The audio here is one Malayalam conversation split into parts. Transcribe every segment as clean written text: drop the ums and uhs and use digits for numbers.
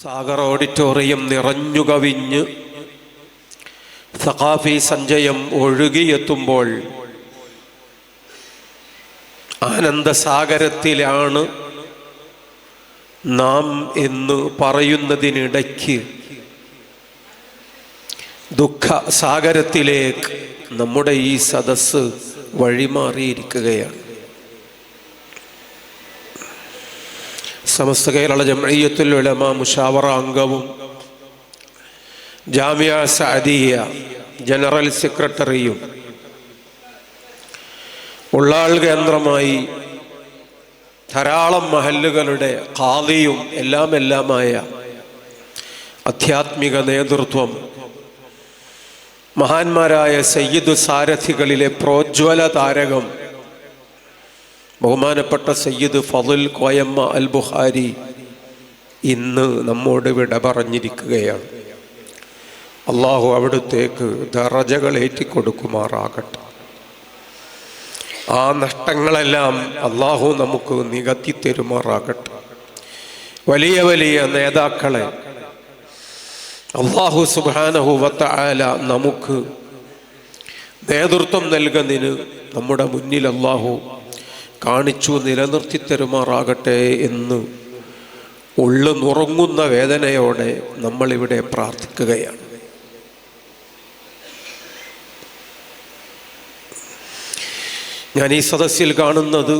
സാഗർ ഓഡിറ്റോറിയം നിറഞ്ഞു കവിഞ്ഞ് സഖാഫി സഞ്ചയം ഒഴുകിയെത്തുമ്പോൾ ആനന്ദസാഗരത്തിലാണ് നാം എന്ന് പറയുന്നതിനിടയ്ക്ക് ദുഃഖസാഗരത്തിലേക്ക് നമ്മുടെ ഈ സദസ്സ് വഴിമാറിയിരിക്കുകയാണ്. സമസ്ത കേരള ജംഇയ്യത്തുൽ ഉലമാ മുശാവറ അംഗവും ജാമിഅ സഅദിയ്യ ജനറൽ സെക്രട്ടറിയും ഉള്ളാൾ കേന്ദ്രമായി ധാരാളം മഹല്ലുകളുടെ ഖാദിയും എല്ലാമായ ആധ്യാത്മിക നേതൃത്വം, മഹാന്മാരായ സയ്യിദ് സാരഥികളിലെ പ്രോജ്വല താരകം ബഹുമാനപ്പെട്ട സയ്യിദ് ഫضൽ കോയമ്മ അൽ ബുഖാരി ഇന്ന് നമ്മോട് വിട പറഞ്ഞിരിക്കുകയാണ്. അള്ളാഹു അവിടുത്തേക്ക് ദറജകൾ ഏറ്റിക്കൊടുക്കുമാറാകട്ടെ. ആ നഷ്ടങ്ങളെല്ലാം അള്ളാഹു നമുക്ക് നികത്തി തരുമാറാകട്ടെ. വലിയ വലിയ നേതാക്കളെ അള്ളാഹു സുബ്ഹാനഹു വ തആല നമുക്ക് നേതൃത്വം നൽകുന്നതിന് നമ്മുടെ മുന്നിൽ അള്ളാഹു കാണിച്ചു നിലനിർത്തി തരുമാറാകട്ടെ എന്ന് ഉള്ളു നുറങ്ങുന്ന വേദനയോടെ നമ്മളിവിടെ പ്രാർത്ഥിക്കുകയാണ്. ഞാൻ ഈ സദസ്സിൽ കാണുന്നത്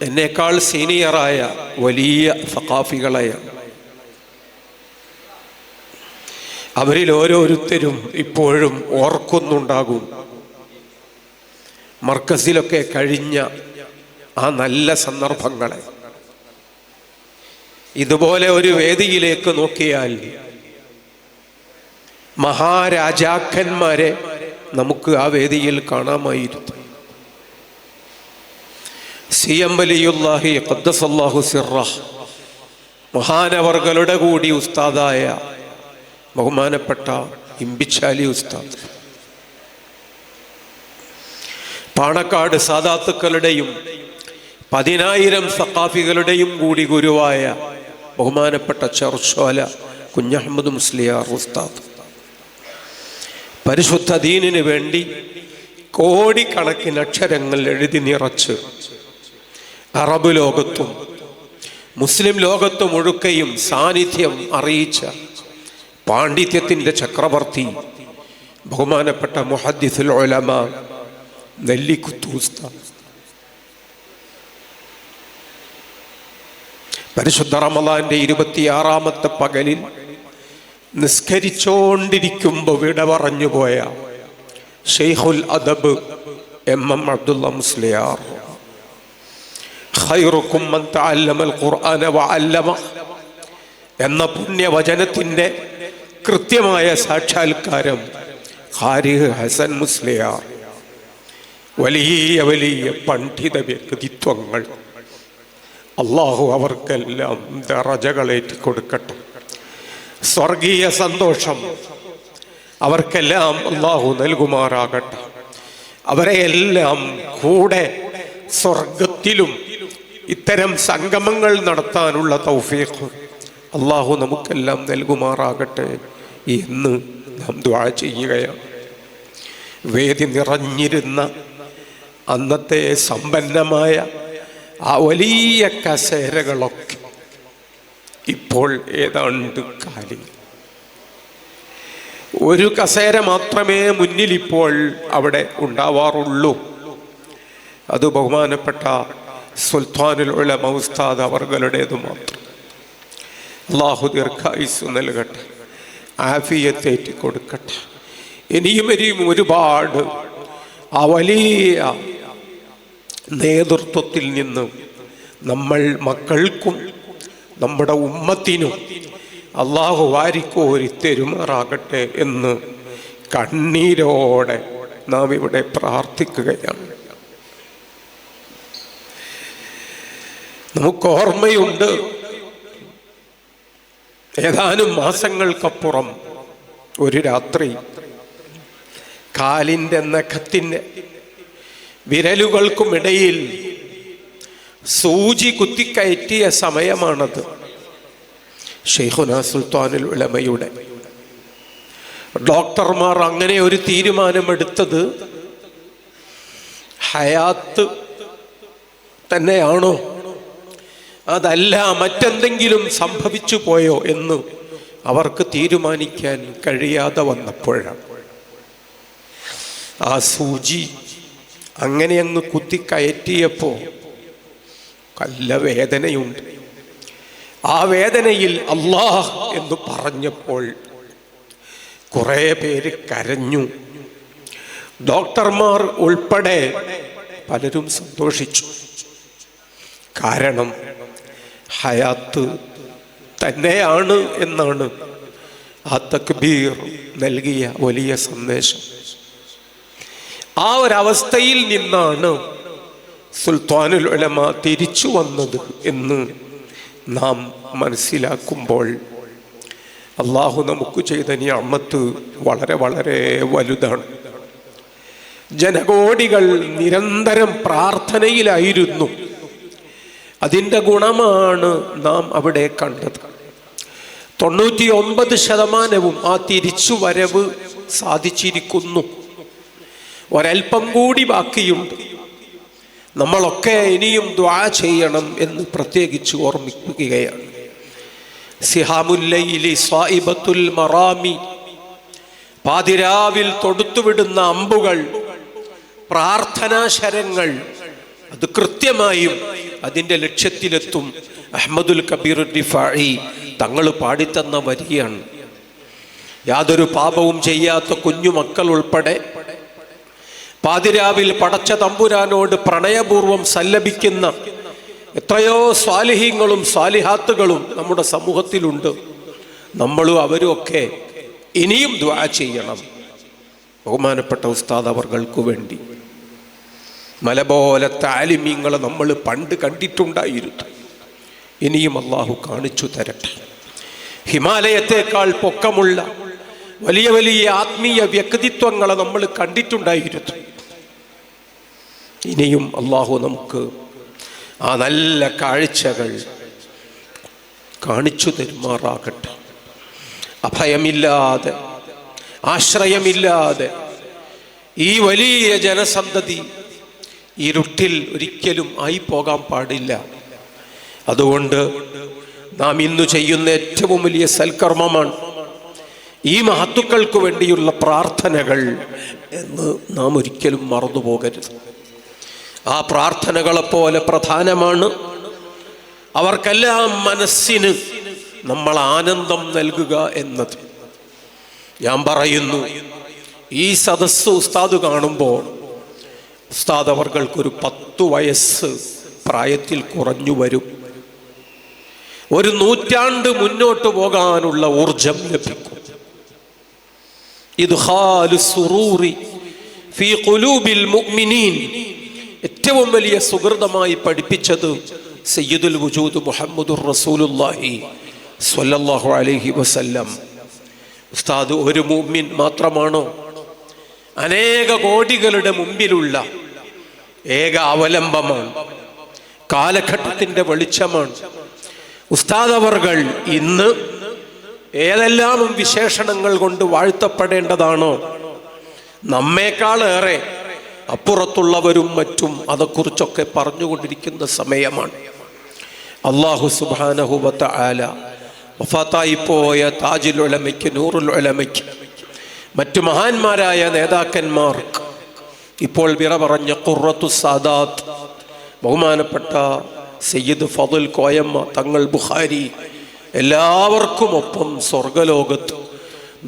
എന്നേക്കാൾ സീനിയറായ വലിയ സഖാഫികളെയാണ്. അവരിൽ ഓരോരുത്തരും ഇപ്പോഴും ഓർക്കുന്നുണ്ടാകും മർക്കസിലൊക്കെ കഴിഞ്ഞ ആ നല്ല സന്ദർഭങ്ങളെ. ഇതുപോലെ ഒരു വേദിയിലേക്ക് നോക്കിയാൽ മഹാരാജാക്കന്മാരെ നമുക്ക് ആ വേദിയിൽ കാണാമായിരുന്നു. സിഎം വലിയുല്ലാഹി ഖദ്ദസല്ലാഹു സിർറഹ് മഹാനവർകളുടെ കൂടി ഉസ്താദായ ബഹുമാനപ്പെട്ട ഇമ്പിച്ചാലി ഉസ്താദ്, പാണക്കാട് സാദാത്തുക്കളുടെയും 10,000 സഖാഫികളുടെയും കൂടി ഗുരുവായ ബഹുമാനപ്പെട്ട ചെർശോല കുഞ്ഞഹമ്മദ് മുസ്ലിയാർ ഉസ്താദ് പരിശുദ്ധ ദീനിന് വേണ്ടി കോടിക്കണക്കിന് അക്ഷരങ്ങൾ എഴുതി നിറച്ച് അറബ് ലോകത്തും മുസ്ലിം ലോകത്തും ഒഴുക്കയും സാന്നിധ്യം അറിയിച്ച പാണ്ഡിത്യത്തിൻ്റെ ചക്രവർത്തി ബഹുമാനപ്പെട്ട മുഹദ്ദിസുൽ ഉലമാ നെല്ലിക്കുത്ത് ഉസ്താദ് പരിശുദ്ധ റമളാന്റെ 26ാമത്തെ പകലിൽ നിസ്കരിച്ചോണ്ടിരിക്കുമ്പോൾ വിട പറഞ്ഞു പോയ ഷെയ്ഖുൽ അദബ് എം അബ്ദുള്ള മുസ്ലിയാർ, ഖൈറുക്കും മൻ തഅല്ലമൽ ഖുർആന വഅല്ലമ എന്ന പുണ്യവചനത്തിൻ്റെ കൃത്യമായ സാക്ഷാത്കാരം ഖാരി ഹസൻ മുസ്ലിയാർ, വലിയ വലിയ പണ്ഡിത വ്യക്തിത്വങ്ങൾ. അള്ളാഹു അവർക്കെല്ലാം ദറജകളേറ്റി കൊടുക്കട്ടെ. സ്വർഗീയ സന്തോഷം അവർക്കെല്ലാം അള്ളാഹു നൽകുമാറാകട്ടെ. അവരെയെല്ലാം കൂടെ സ്വർഗത്തിലും ഇത്തരം സംഗമങ്ങൾ നടത്താനുള്ള തൗഫീഖ് അള്ളാഹു നമുക്കെല്ലാം നൽകുമാറാകട്ടെ എന്ന് നാം ദുആ ചെയ്യുകയാണ്. വേദി നിറഞ്ഞിരുന്ന അന്നത്തെ സമ്പന്നമായ ആ വലിയ കസേരകളൊക്കെ ഇപ്പോൾ ഏതാണ്ട് കാലി. ഒരു കസേര മാത്രമേ മുന്നിൽ ഇപ്പോൾ അവിടെ ഉണ്ടാവാറുള്ളൂ. അത് ബഹുമാനപ്പെട്ട സുൽത്താനുൽ ഉലമാ ഉസ്താദ് അവർകളുടേത് മാത്രം. അല്ലാഹു ദീർഘായുസ്സ് നൽകട്ടെ, ആഫിയത്തേറ്റി കൊടുക്കട്ടെ. ഇനിയും ഒരുപാട് ആ വലിയ നേതൃത്വത്തിൽ നിന്ന് നമ്മൾ മക്കൾക്കും നമ്മുടെ ഉമ്മത്തിനും അള്ളാഹു വാരിക്കോരി തെരുമാറാകട്ടെ എന്ന് കണ്ണീരോടെ നാം ഇവിടെ പ്രാർത്ഥിക്കുകയാണ്. നമുക്ക് ഓർമ്മയുണ്ട്, ഏതാനും മാസങ്ങൾക്കപ്പുറം ഒരു രാത്രി കാലിൻ്റെ നഖത്തിൻ്റെ വിരലുകൾക്കുമിടയിൽ സൂചി കുത്തിക്കയറ്റിയ സമയമാണത്. ശൈഖുനാ സുൽത്താനുൽ ഉലമയുടെ ഡോക്ടർമാർ അങ്ങനെ ഒരു തീരുമാനമെടുത്തത് ഹയാത്ത് തന്നെയാണോ, അതല്ല മറ്റെന്തെങ്കിലും സംഭവിച്ചു പോയോ എന്ന് അവർക്ക് തീരുമാനിക്കാൻ കഴിയാതെ വന്നപ്പോഴാണ് ആ സൂചി അങ്ങനെ അങ്ങ് കുത്തിക്കയറ്റിയപ്പോൾ നല്ല വേദനയുണ്ട്. ആ വേദനയിൽ അല്ലാഹ് എന്ന് പറഞ്ഞപ്പോൾ കുറേ പേര് കരഞ്ഞു. ഡോക്ടർമാർ ഉൾപ്പെടെ പലരും സന്തോഷിച്ചു. കാരണം ഹയാത്ത് തന്നെയാണ് എന്നാണ് ആ തക്ബീർ നൽകിയ വലിയ സന്ദേശം. ആ ഒരവസ്ഥയിൽ നിന്നാണ് സുൽത്താനുൽ ഉലമ തിരിച്ചു വന്നത് എന്ന് നാം മനസ്സിലാക്കുമ്പോൾ അള്ളാഹു നമുക്ക് ചെയ്ത നിഅമത്ത് വളരെ വളരെ വലുതാണ്. ജനകോടികൾ നിരന്തരം പ്രാർത്ഥനയിലായിരുന്നു. അതിൻ്റെ ഗുണമാണ് നാം അവിടെ കണ്ടത്. 99% ആ തിരിച്ചുവരവ് സാധിച്ചിരിക്കുന്നു. ഒരൽപ്പം കൂടി ബാക്കിയുണ്ട്. നമ്മളൊക്കെ ഇനിയും ദുആ ചെയ്യണം എന്ന് പ്രത്യേകിച്ച് ഓർമ്മിക്കുകയാണ്. സിഹാമുൽ ലൈലി സായിബത്തുൽ മറാമി, പാതിരാവിൽ തൊടുത്തുവിടുന്ന അമ്പുകൾ, പ്രാർത്ഥനാശരങ്ങൾ, അത് കൃത്യമായും അതിൻ്റെ ലക്ഷ്യത്തിലെത്തും. അഹ്മദുൽ കബീർ റിഫാഇ തങ്ങൾ പാടിത്തന്ന വരിയാണ്. യാതൊരു പാപവും ചെയ്യാത്ത കുഞ്ഞുമക്കൾ ഉൾപ്പെടെ പാതിരാവിൽ പടച്ച തമ്പുരാനോട് പ്രണയപൂർവം സല്ലപിക്കുന്ന എത്രയോ സ്വാലിഹീങ്ങളും സ്വാലിഹാത്തുകളും നമ്മുടെ സമൂഹത്തിലുണ്ട്. നമ്മളും അവരും ഒക്കെ ഇനിയും ദുആ ചെയ്യണം. ബഹുമാനപ്പെട്ട ഉസ്താദ് അവർകൾക്ക് വേണ്ടി മല പോലത്തെ ആലിമീങ്ങളെ നമ്മൾ പണ്ട് കണ്ടിട്ടുണ്ടായിരുന്നു. ഇനിയും അള്ളാഹു കാണിച്ചു തരട്ടെ. ഹിമാലയത്തേക്കാൾ പൊക്കമുള്ള വലിയ വലിയ ആത്മീയ വ്യക്തിത്വങ്ങളെ നമ്മൾ കണ്ടിട്ടുണ്ടായിരുന്നു. ഇനിയും അള്ളാഹു നമുക്ക് ആ നല്ല കാഴ്ചകൾ കാണിച്ചു തരുമാറാകട്ടെ. അഭയമില്ലാതെ ആശ്രയമില്ലാതെ ഈ വലിയ ജനസന്തതി ഇരുട്ടിൽ ഒരിക്കലും ആയി പോകാൻ പാടില്ല. അതുകൊണ്ട് നാം ഇന്ന് ചെയ്യുന്ന ഏറ്റവും വലിയ സൽക്കർമ്മമാണ് ഈ മഹത്തുക്കൾക്ക് വേണ്ടിയുള്ള പ്രാർത്ഥനകൾ എന്ന് നാം ഒരിക്കലും മറന്നു പോകരുത്. ആ പ്രാർത്ഥനകളെപ്പോലെ പ്രധാനമാണ് അവർക്കെല്ലാം മനസ്സിന് നമ്മൾ ആനന്ദം നൽകുക എന്നത്. ഞാൻ പറയുന്നു, ഈ സദസ്സ് ഉസ്താദ് കാണുമ്പോൾ ഉസ്താദ് അവർകൾക്കൊരു 10 വയസ്സ് പ്രായത്തിൽ കുറഞ്ഞു വരും. ഒരു നൂറ്റാണ്ട് മുന്നോട്ട് പോകാനുള്ള ഊർജം ലഭിക്കും. ഇദ്ഖാലു സുറൂറി ഫീ ഖുലൂബിൽ മുഅ്മിനീൻ ഏറ്റവും വലിയ സുഹൃതമായി പഠിപ്പിച്ചത് സയ്യിദുൽ വജൂദ് മുഹമ്മദുർ റസൂലുള്ളാഹി സ്വല്ലല്ലാഹു അലൈഹി വസല്ലം. ഉസ്താദ് ഒരു മുഅ്മിൻ മാത്രമാണോ? അനേക കോടികളുടെ മുമ്പിലുള്ള ഏക അവലംബമാണ്, കാലഘട്ടത്തിൻ്റെ വെളിച്ചമാണ്. ഉസ്താദ് അവർകൾ ഇന്ന് ഏതെല്ലാം വിശേഷണങ്ങൾ കൊണ്ട് വാഴ്ത്തപ്പെടേണ്ടതാണോ, നമ്മേക്കാളേറെ അപ്പുറത്തുള്ളവരും മറ്റും അതേക്കുറിച്ചൊക്കെ പറഞ്ഞുകൊണ്ടിരിക്കുന്ന സമയമാണ്. അല്ലാഹു സുബ്ഹാനഹു വ തആല വഫാത്തായി പോയ താജുൽ ഉലമയ്ക്ക്, നൂറുൽ ഉലമയ്ക്ക്, മറ്റു മഹാന്മാരായ നേതാക്കന്മാർക്ക്, ഇപ്പോൾ വിറ പറഞ്ഞ ഖുർറത്തു സാദാത്ത് ബഹുമാനപ്പെട്ട സയ്യിദ് ഫضൽ കോയമ്മ തങ്ങൾ ബുഖാരി, എല്ലാവർക്കുമൊപ്പം സ്വർഗലോകത്ത്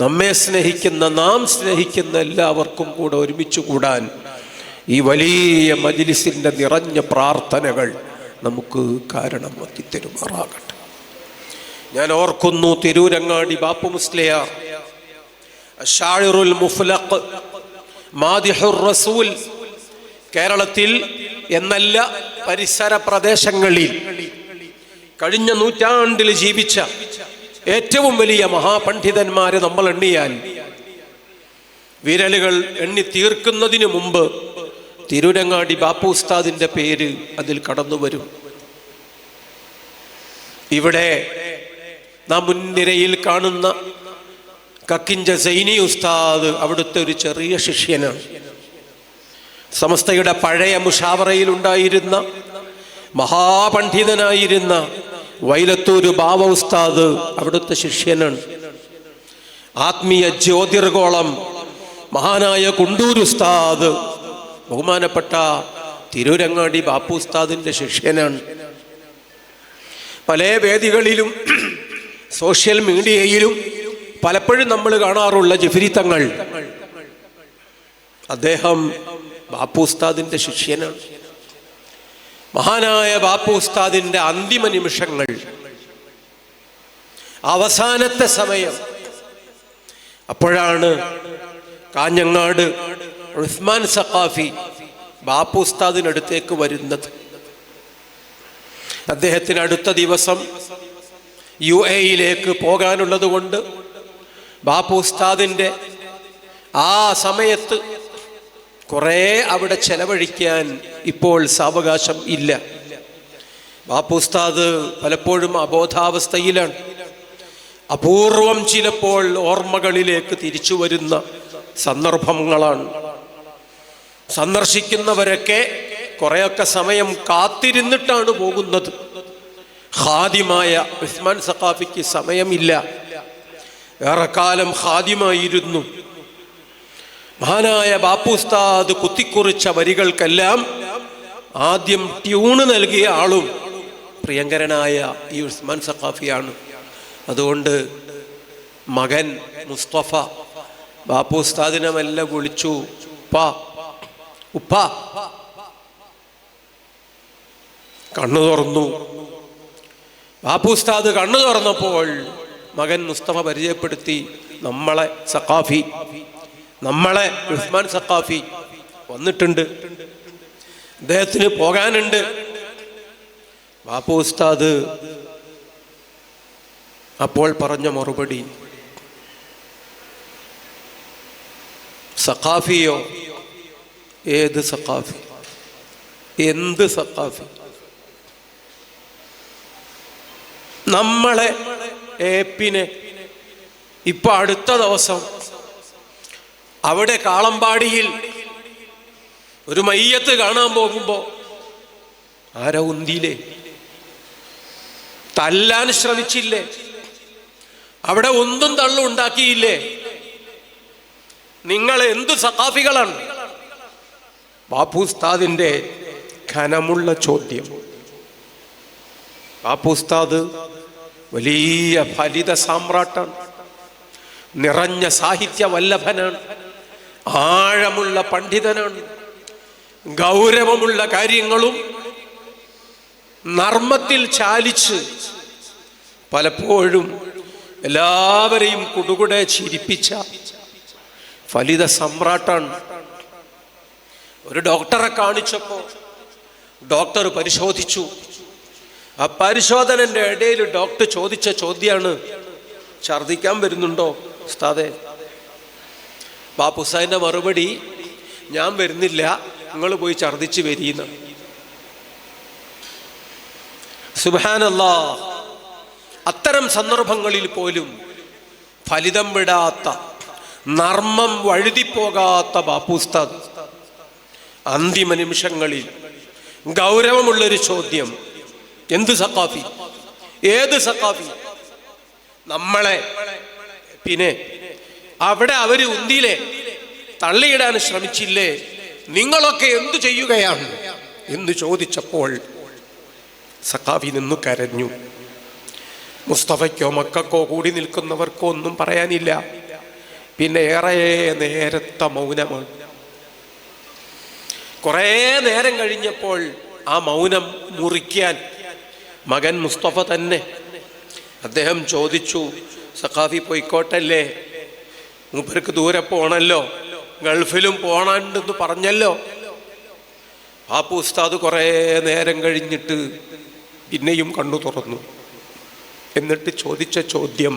നമ്മെ സ്നേഹിക്കുന്ന, നാം സ്നേഹിക്കുന്ന എല്ലാവർക്കും കൂടെ ഒരുമിച്ച് കൂടാൻ ഈ വലിയ മജ്ലിസിൻ്റെ നിറഞ്ഞ പ്രാർത്ഥനകൾ നമുക്ക് കാരണമാക്കി തരുമാറാകട്ടെ. ഞാൻ ഓർക്കുന്നു, തിരൂരങ്ങാടി ബാപ്പു മുസ്ലിയാർ അശ്ശാഇറുൽ മുഫ്ലഖ് മാദിഹുർ റസൂൽ കേരളത്തിൽ എന്നല്ല പരിസര പ്രദേശങ്ങളിൽ കഴിഞ്ഞ നൂറ്റാണ്ടിൽ ജീവിച്ച ഏറ്റവും വലിയ മഹാപണ്ഡിതന്മാരെ നമ്മൾ എണ്ണിയാൽ വിരലുകൾ എണ്ണി തീർക്കുന്നതിന് മുമ്പ് തിരൂരങ്ങാടി ബാപ്പു ഉസ്താദിന്റെ പേര് അതിൽ കടന്നു വരും. ഇവിടെ നാം മുൻനിരയിൽ കാണുന്ന കക്കിഞ്ച സൈനി ഉസ്താദ് അവിടുത്തെ ഒരു ചെറിയ ശിഷ്യനാണ്. സമസ്തയുടെ പഴയ മുഷാവറയിൽ ഉണ്ടായിരുന്ന മഹാപണ്ഡിതനായിരുന്ന വൈലത്തൂര് ബാവ ഉസ്താദ് അവിടുത്തെ ശിഷ്യനാണ്. ആത്മീയ ജ്യോതിർഗോളം മഹാനായ കുണ്ടൂർ ഉസ്താദ് ബഹുമാനപ്പെട്ട തിരൂരങ്ങാടി ബാപ്പു ഉസ്താദിന്റെ ശിഷ്യനാണ്. പല വേദികളിലും സോഷ്യൽ മീഡിയയിലും പലപ്പോഴും നമ്മൾ കാണാറുള്ള ജിഫ്രി തങ്ങൾ, അദ്ദേഹം ബാപ്പു ഉസ്താദിന്റെ ശിഷ്യനാണ്. മഹാനായ ബാപ്പു ഉസ്താദിന്റെ അന്തിമ നിമിഷങ്ങൾ, അവസാനത്തെ സമയം, അപ്പോഴാണ് കാഞ്ഞങ്ങാട് ഉസ്മാൻ സഖാഫി ബാപ്പു ഉസ്താദിനടുത്തേക്ക് വരുന്നത്. അദ്ദേഹത്തിന് അടുത്ത ദിവസം UAE പോകാനുള്ളത് കൊണ്ട് ബാപ്പു ഉസ്താദിന്റെ ആ സമയത്ത് കുറേ അവിടെ ചെലവഴിക്കാൻ ഇപ്പോൾ സാവകാശം ഇല്ല. ബാപ്പു ഉസ്താദ് പലപ്പോഴും അബോധാവസ്ഥയിലാണ്. അപൂർവം ചിലപ്പോൾ ഓർമ്മകളിലേക്ക് തിരിച്ചു വരുന്ന സന്ദർഭങ്ങളാണ്. സന്ദർശിക്കുന്നവരൊക്കെ കുറെയൊക്കെ സമയം കാത്തിരുന്നിട്ടാണ് പോകുന്നത്. ഖാദിമായ ഉസ്മാൻ സഖാഫിക്ക് സമയമില്ല, ഏറെക്കാലം ഖാദിമായിരുന്നു. മഹാനായ ബാപ്പു ഉസ്താദ് കുത്തിക്കുറിച്ച വരികൾക്കെല്ലാം ആദ്യം ട്യൂണ് നൽകിയ ആളും പ്രിയങ്കരനായ ഈ ഉസ്മാൻ സഖാഫിയാണ്. അതുകൊണ്ട് മകൻ മുസ്തഫ ബാപ്പു ഉസ്താദിനെ മെല്ലെ വിളിച്ചു, ഉപ്പ. കണ്ണു തുറന്നു. ബാപ്പു ഉസ്താദ് കണ്ണു തുറന്നപ്പോൾ മകൻ മുസ്തഫ പരിചയപ്പെടുത്തി, നമ്മളെ സഖാഫി, നമ്മളെ ഉസ്മാൻ സഖാഫി വന്നിട്ടുണ്ട്, അദ്ദേഹത്തിന് പോകാനുണ്ട്. ബാപ്പു ഉസ്താദ് അപ്പോൾ പറഞ്ഞ മറുപടി, സഖാഫിയോ? ഏത് സഖാഫി? എന്ത് സഖാഫി? നമ്മളെ ഏപ്പിനെ ഇപ്പൊ അടുത്ത ദിവസം അവിടെ കാളമ്പാടിയിൽ ഒരു മയ്യത്ത് കാണാൻ പോകുമ്പോ ആരോ ഉന്തിയില്ലേ, തല്ലാൻ ശ്രമിച്ചില്ലേ, അവിടെ ഒന്നും തള്ളും ഉണ്ടാക്കിയില്ലേ? നിങ്ങൾ എന്ത് സഖാഫികളാണ്? ബാപ്പു ഉസ്താദിന്റെ ഘനമുള്ള ചോദ്യം. ബാപ്പു ഉസ്താദ് വലിയ ഫലിത സാമ്രാട്ടാണ്, നിറഞ്ഞ സാഹിത്യ വല്ലഭനാണ്, ആഴമുള്ള പണ്ഡിതനാണ്. ഗൗരവമുള്ള കാര്യങ്ങളും നർമ്മത്തിൽ ചാലിച്ച് പലപ്പോഴും എല്ലാവരെയും കുടുകുടെ ചിരിപ്പിച്ച ഫലിത സമ്രാട്ടാണ്. ഒരു ഡോക്ടറെ കാണിച്ചപ്പോൾ ഡോക്ടർ പരിശോധിച്ചു. ആ പരിശോധനന്റെ ഇടയിൽ ഡോക്ടർ ചോദിച്ച ചോദ്യമാണ്, ഛർദിക്കാൻ വരുന്നുണ്ടോ ഉസ്താദേ? ബാപ്പു ഉസ്താദിന്റെ മറുപടി, ഞാൻ വരുന്നില്ല, നിങ്ങൾ പോയി ഛർദിച്ച് വരീന്ന്. സുബ്ഹാനല്ലാഹ്. അത്തരം സന്ദർഭങ്ങളിൽ പോലും ഫലിതം വിടാത്ത, നർമ്മം വഴുതിപ്പോകാത്ത ബാപ്പു ഉസ്താദ് അന്തിമ നിമിഷങ്ങളിൽ ഗൗരവമുള്ളൊരു ചോദ്യം, എന്ത് സഖാഫി? ഏത് സഖാഫി? നമ്മളെ പിന്നെ അവിടെ അവര് ഉന്തിയിലെ തള്ളിയിടാൻ ശ്രമിച്ചില്ലേ? നിങ്ങളൊക്കെ എന്തു ചെയ്യുകയാണ് എന്ന് ചോദിച്ചപ്പോൾ സഖാഫി നിന്ന് കരഞ്ഞു. മുസ്തഫയ്ക്കോ മക്കൾക്കോ കൂടി നിൽക്കുന്നവർക്കോ ഒന്നും പറയാനില്ല. പിന്നെ ഏറെ നേരത്തെ മൗനമാണ്. കുറേ നേരം കഴിഞ്ഞപ്പോൾ ആ മൗനം മുറിക്കാൻ മകൻ മുസ്തഫ തന്നെ. അദ്ദേഹം ചോദിച്ചു, സഖാഫി പോയിക്കോട്ടല്ലേ, മൂപ്പർക്ക് ദൂരെ പോണല്ലോ, ഗൾഫിലും പോണെന്ന് പറഞ്ഞല്ലോ. ബാപ്പു ഉസ്താദ് കുറേ നേരം കഴിഞ്ഞിട്ട് പിന്നെയും കണ്ണു തുറന്നു. എന്നിട്ട് ചോദിച്ച ചോദ്യം,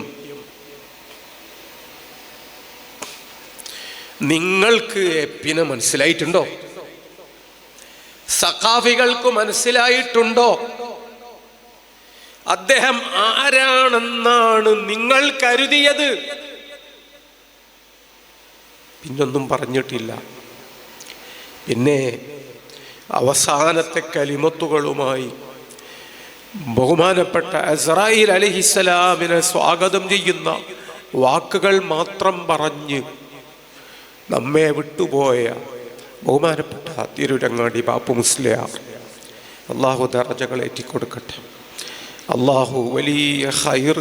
നിങ്ങൾക്ക് പിന്നെ മനസ്സിലായിട്ടുണ്ടോ? സഖാഫികൾക്ക് മനസ്സിലായിട്ടുണ്ടോ? അദ്ദേഹം ആരാണെന്നാണ് നിങ്ങൾ കരുതിയത്? പിന്നൊന്നും പറഞ്ഞിട്ടില്ല. പിന്നെ അവസാനത്തെ കലിമത്തുകളുമായി ബഹുമാനപ്പെട്ട അസ്രായീൽ അലൈഹിസ്സലാമിനെ സ്വാഗതം ചെയ്യുന്ന വാക്കുകൾ മാത്രം പറഞ്ഞ് നമ്മെ വിട്ടുപോയ ബഹുമാനപ്പെട്ട തിരൂരങ്ങാടി ബാപ്പു മുസ്ലിയാർ, അള്ളാഹു ദറജകൾ ഏറ്റിക്കൊടുക്കട്ടെ. അള്ളാഹു വലിയ ഖൈർ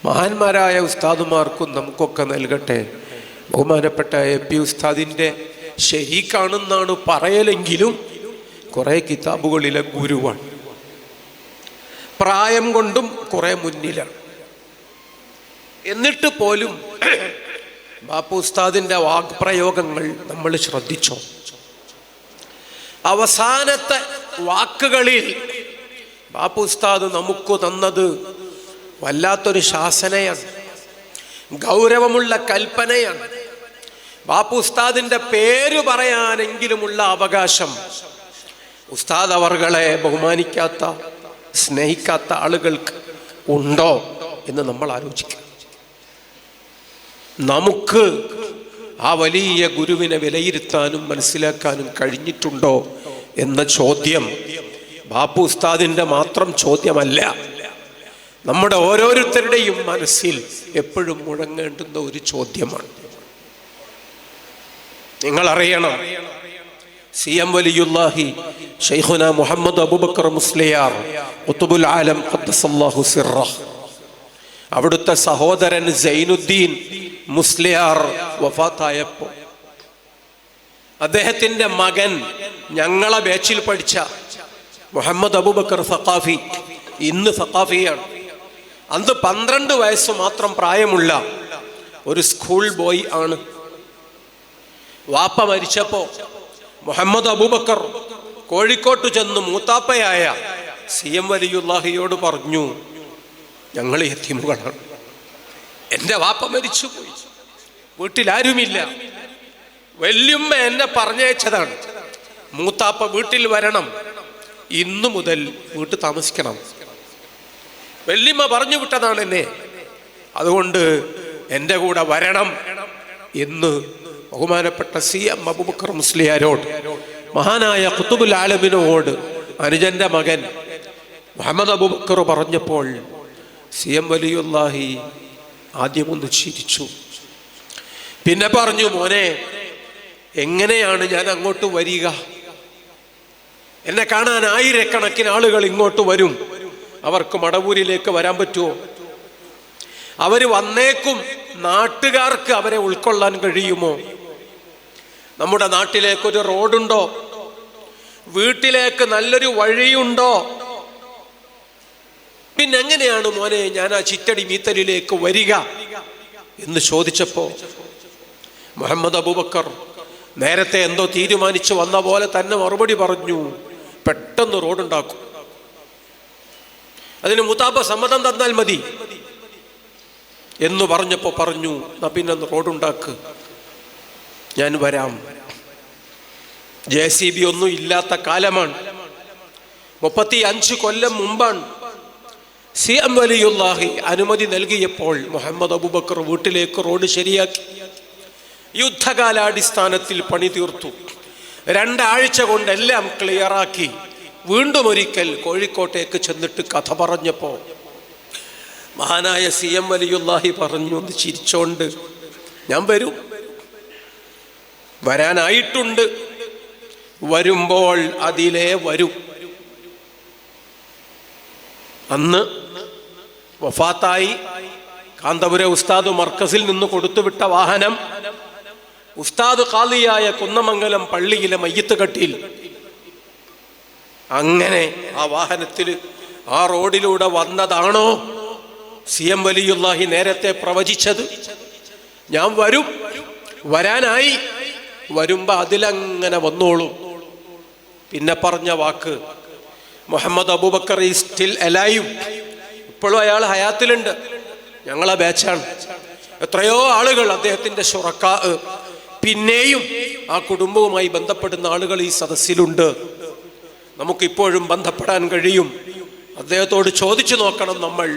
മഹാന്മാരായ ഉസ്താദുമാർക്കും നമുക്കൊക്കെ നൽകട്ടെ. ബഹുമാനപ്പെട്ട AP ഉസ്താദിൻ്റെ ശരീക്കാണെന്നാണ് പറയലെങ്കിലും കുറേ കിതാബുകളിലെ ഗുരുവാണ്. പ്രായം കൊണ്ടും കുറെ മുന്നിലാണ്. എന്നിട്ട് പോലും ബാപ്പു ഉസ്താദിൻ്റെ വാക്പ്രയോഗങ്ങൾ നമ്മൾ ശ്രദ്ധിച്ചോ? അവസാനത്തെ വാക്കുകളിൽ ബാപ്പു ഉസ്താദ് നമുക്ക് തന്നത് വല്ലാത്തൊരു ശാസനയാണ്, ഗൗരവമുള്ള കൽപ്പനയാണ്. ബാപ്പു ഉസ്താദിൻ്റെ പേര് പറയാനെങ്കിലുമുള്ള അവകാശം ഉസ്താദ് അവർകളെ ബഹുമാനിക്കാത്ത, സ്നേഹിക്കാത്ത ആളുകൾക്ക് ഉണ്ടോ എന്ന് നമ്മൾ ആലോചിക്കണം. നമുക്ക് ആ വലിയ ഗുരുവിനെ വിലയിരുത്താനും മനസ്സിലാക്കാനും കഴിഞ്ഞിട്ടുണ്ടോ എന്ന ചോദ്യം ബാപ്പു ഉസ്താദിൻ്റെ മാത്രം ചോദ്യമല്ല, നമ്മുടെ ഓരോരുത്തരുടെയും മനസ്സിൽ എപ്പോഴും മുഴങ്ങേണ്ടുന്ന ഒരു ചോദ്യമാണ്. നിങ്ങൾ അറിയണം, CM വലിയുല്ലാഹി ശൈഖുന മുഹമ്മദ് അബൂബക്കർ മുസ്ലിയാർ ഖുതുബുൽ ആലം ഖദ്ദസല്ലാഹു സിർറഹ്, അവിടുത്തെ സഹോദരൻ സൈനുദ്ദീൻ മുസ്ലിയാർ വഫാത്തായപ്പോൾ അദ്ദേഹത്തിൻ്റെ മകൻ ഞങ്ങളെ ബാച്ചിൽ പഠിച്ച മുഹമ്മദ് അബൂബക്കർ സഖാഫി, ഇന്ന് സഖാഫിയാണ്, അന്ന് 12 വയസ്സ് മാത്രം പ്രായമുള്ള ഒരു സ്കൂൾ ബോയ് ആണ്. വാപ്പ മരിച്ചപ്പോ മുഹമ്മദ് അബൂബക്കർ കോഴിക്കോട്ട് ചെന്ന് മൂത്താപ്പയായ CM വലിയുല്ലാഹിയോട് പറഞ്ഞു, ഞങ്ങൾ യതീമുകളാണ്, എൻ്റെ വാപ്പ മരിച്ചുപോയി, വീട്ടിലാരുമില്ല, വല്യുമ്മ എന്നെ പറഞ്ഞയച്ചതാണ്, മൂത്താപ്പ വീട്ടിൽ വരണം, ഇന്നു മുതൽ വീട്ടിൽ താമസിക്കണം, വല്യമ്മ പറഞ്ഞു വിട്ടതാണ് എന്നെ, അതുകൊണ്ട് എൻ്റെ കൂടെ വരണം എന്ന് ബഹുമാനപ്പെട്ട CM അബൂബക്കർ മുസ്ലിയാരോട്, മഹാനായ ഖുതുബുൽ ആലമിനോട് അനുജന്റെ മകൻ മുഹമ്മദ് അബൂബക്കർ പറഞ്ഞപ്പോൾ CM വലിയുല്ലാഹി ആദ്യമൊന്ന് ചിരിച്ചു. പിന്നെ പറഞ്ഞു, മോനെ, എങ്ങനെയാണ് ഞാൻ അങ്ങോട്ട് വരിക? എന്നെ കാണാൻ ആയിരക്കണക്കിന് ആളുകൾ ഇങ്ങോട്ട് വരും, അവർക്ക് മടവൂരിലേക്ക് വരാൻ പറ്റുമോ? അവർ വന്നേക്കും, നാട്ടുകാർക്ക് അവരെ ഉൾക്കൊള്ളാൻ കഴിയുമോ? നമ്മുടെ നാട്ടിലേക്കൊരു റോഡുണ്ടോ? വീട്ടിലേക്ക് നല്ലൊരു വഴിയുണ്ടോ? പിന്നെ എങ്ങനെയാണ് മോനെ ഞാൻ ആ ചിറ്റടി മീത്തലിലേക്ക് വരിക എന്ന് ചോദിച്ചപ്പോ മുഹമ്മദ് അബൂബക്കർ നേരത്തെ എന്തോ തീരുമാനിച്ചു വന്ന പോലെ തന്നെ മറുപടി പറഞ്ഞു, പെട്ടെന്ന് റോഡുണ്ടാക്കും, അതിന് മുതാബ സമ്മതം തന്നാൽ മതി എന്ന് പറഞ്ഞപ്പോ പറഞ്ഞു, പിന്നെ റോഡുണ്ടാക്ക്, ഞാൻ വരാം. JCB ഒന്നും ഇല്ലാത്ത കാലമാണ്, 35 കൊല്ലം മുമ്പാണ്. CM വലിയുല്ലാഹി അനുമതി നൽകിയപ്പോൾ മുഹമ്മദ് അബൂബക്കർ വീട്ടിലേക്ക് റോഡ് ശരിയാക്കി, യുദ്ധകാലാടിസ്ഥാനത്തിൽ പണി തീർത്തു. 2 ആഴ്ച കൊണ്ടെല്ലാം ക്ലിയറാക്കി. വീണ്ടും ഒരിക്കൽ കോഴിക്കോട്ടേക്ക് ചെന്നിട്ട് കഥ പറഞ്ഞപ്പോ മഹാനായ CM വലിയുല്ലാഹി പറഞ്ഞു, ഒന്ന് ചിരിച്ചോണ്ട്, ഞാൻ വരും, വരാനായിട്ടുണ്ട്, വരുമ്പോൾ അതിലേ വരും. അന്ന് വഫാത്തായി കാന്തപുര ഉസ്താദ് മർക്കസിൽ നിന്ന് കൊടുത്തുവിട്ട വാഹനം ഉസ്താദ് ഖാദിയായ കുന്നമംഗലം പള്ളിയിലെ മയ്യത്ത് കട്ടിയിൽ, അങ്ങനെ ആ വാഹനത്തിൽ ആ റോഡിലൂടെ വന്നതാണോ CM വലിയുല്ലാഹി നേരത്തെ പ്രവചിച്ചത്? ഞാൻ വരും, വരാനായി, വരുമ്പോ അതിലങ്ങനെ വന്നോളൂ. പിന്നെ പറഞ്ഞ വാക്ക്, Muhammad Abubakar is still alive, ഇപ്പോഴും അയാൾ ഹയാത്തിലുണ്ട്, ഞങ്ങളെ ബാച്ചാണ്. എത്രയോ ആളുകൾ അദ്ദേഹത്തിന്റെ ശുറക്കാ, പിന്നെയും ആ കുടുംബവുമായി ബന്ധപ്പെടുന്ന ആളുകൾ ഈ സദസ്സിലുണ്ട്, നമുക്കിപ്പോഴും ബന്ധപ്പെടാൻ കഴിയും. അദ്ദേഹത്തോട് ചോദിച്ചു നോക്കണം നമ്മൾ.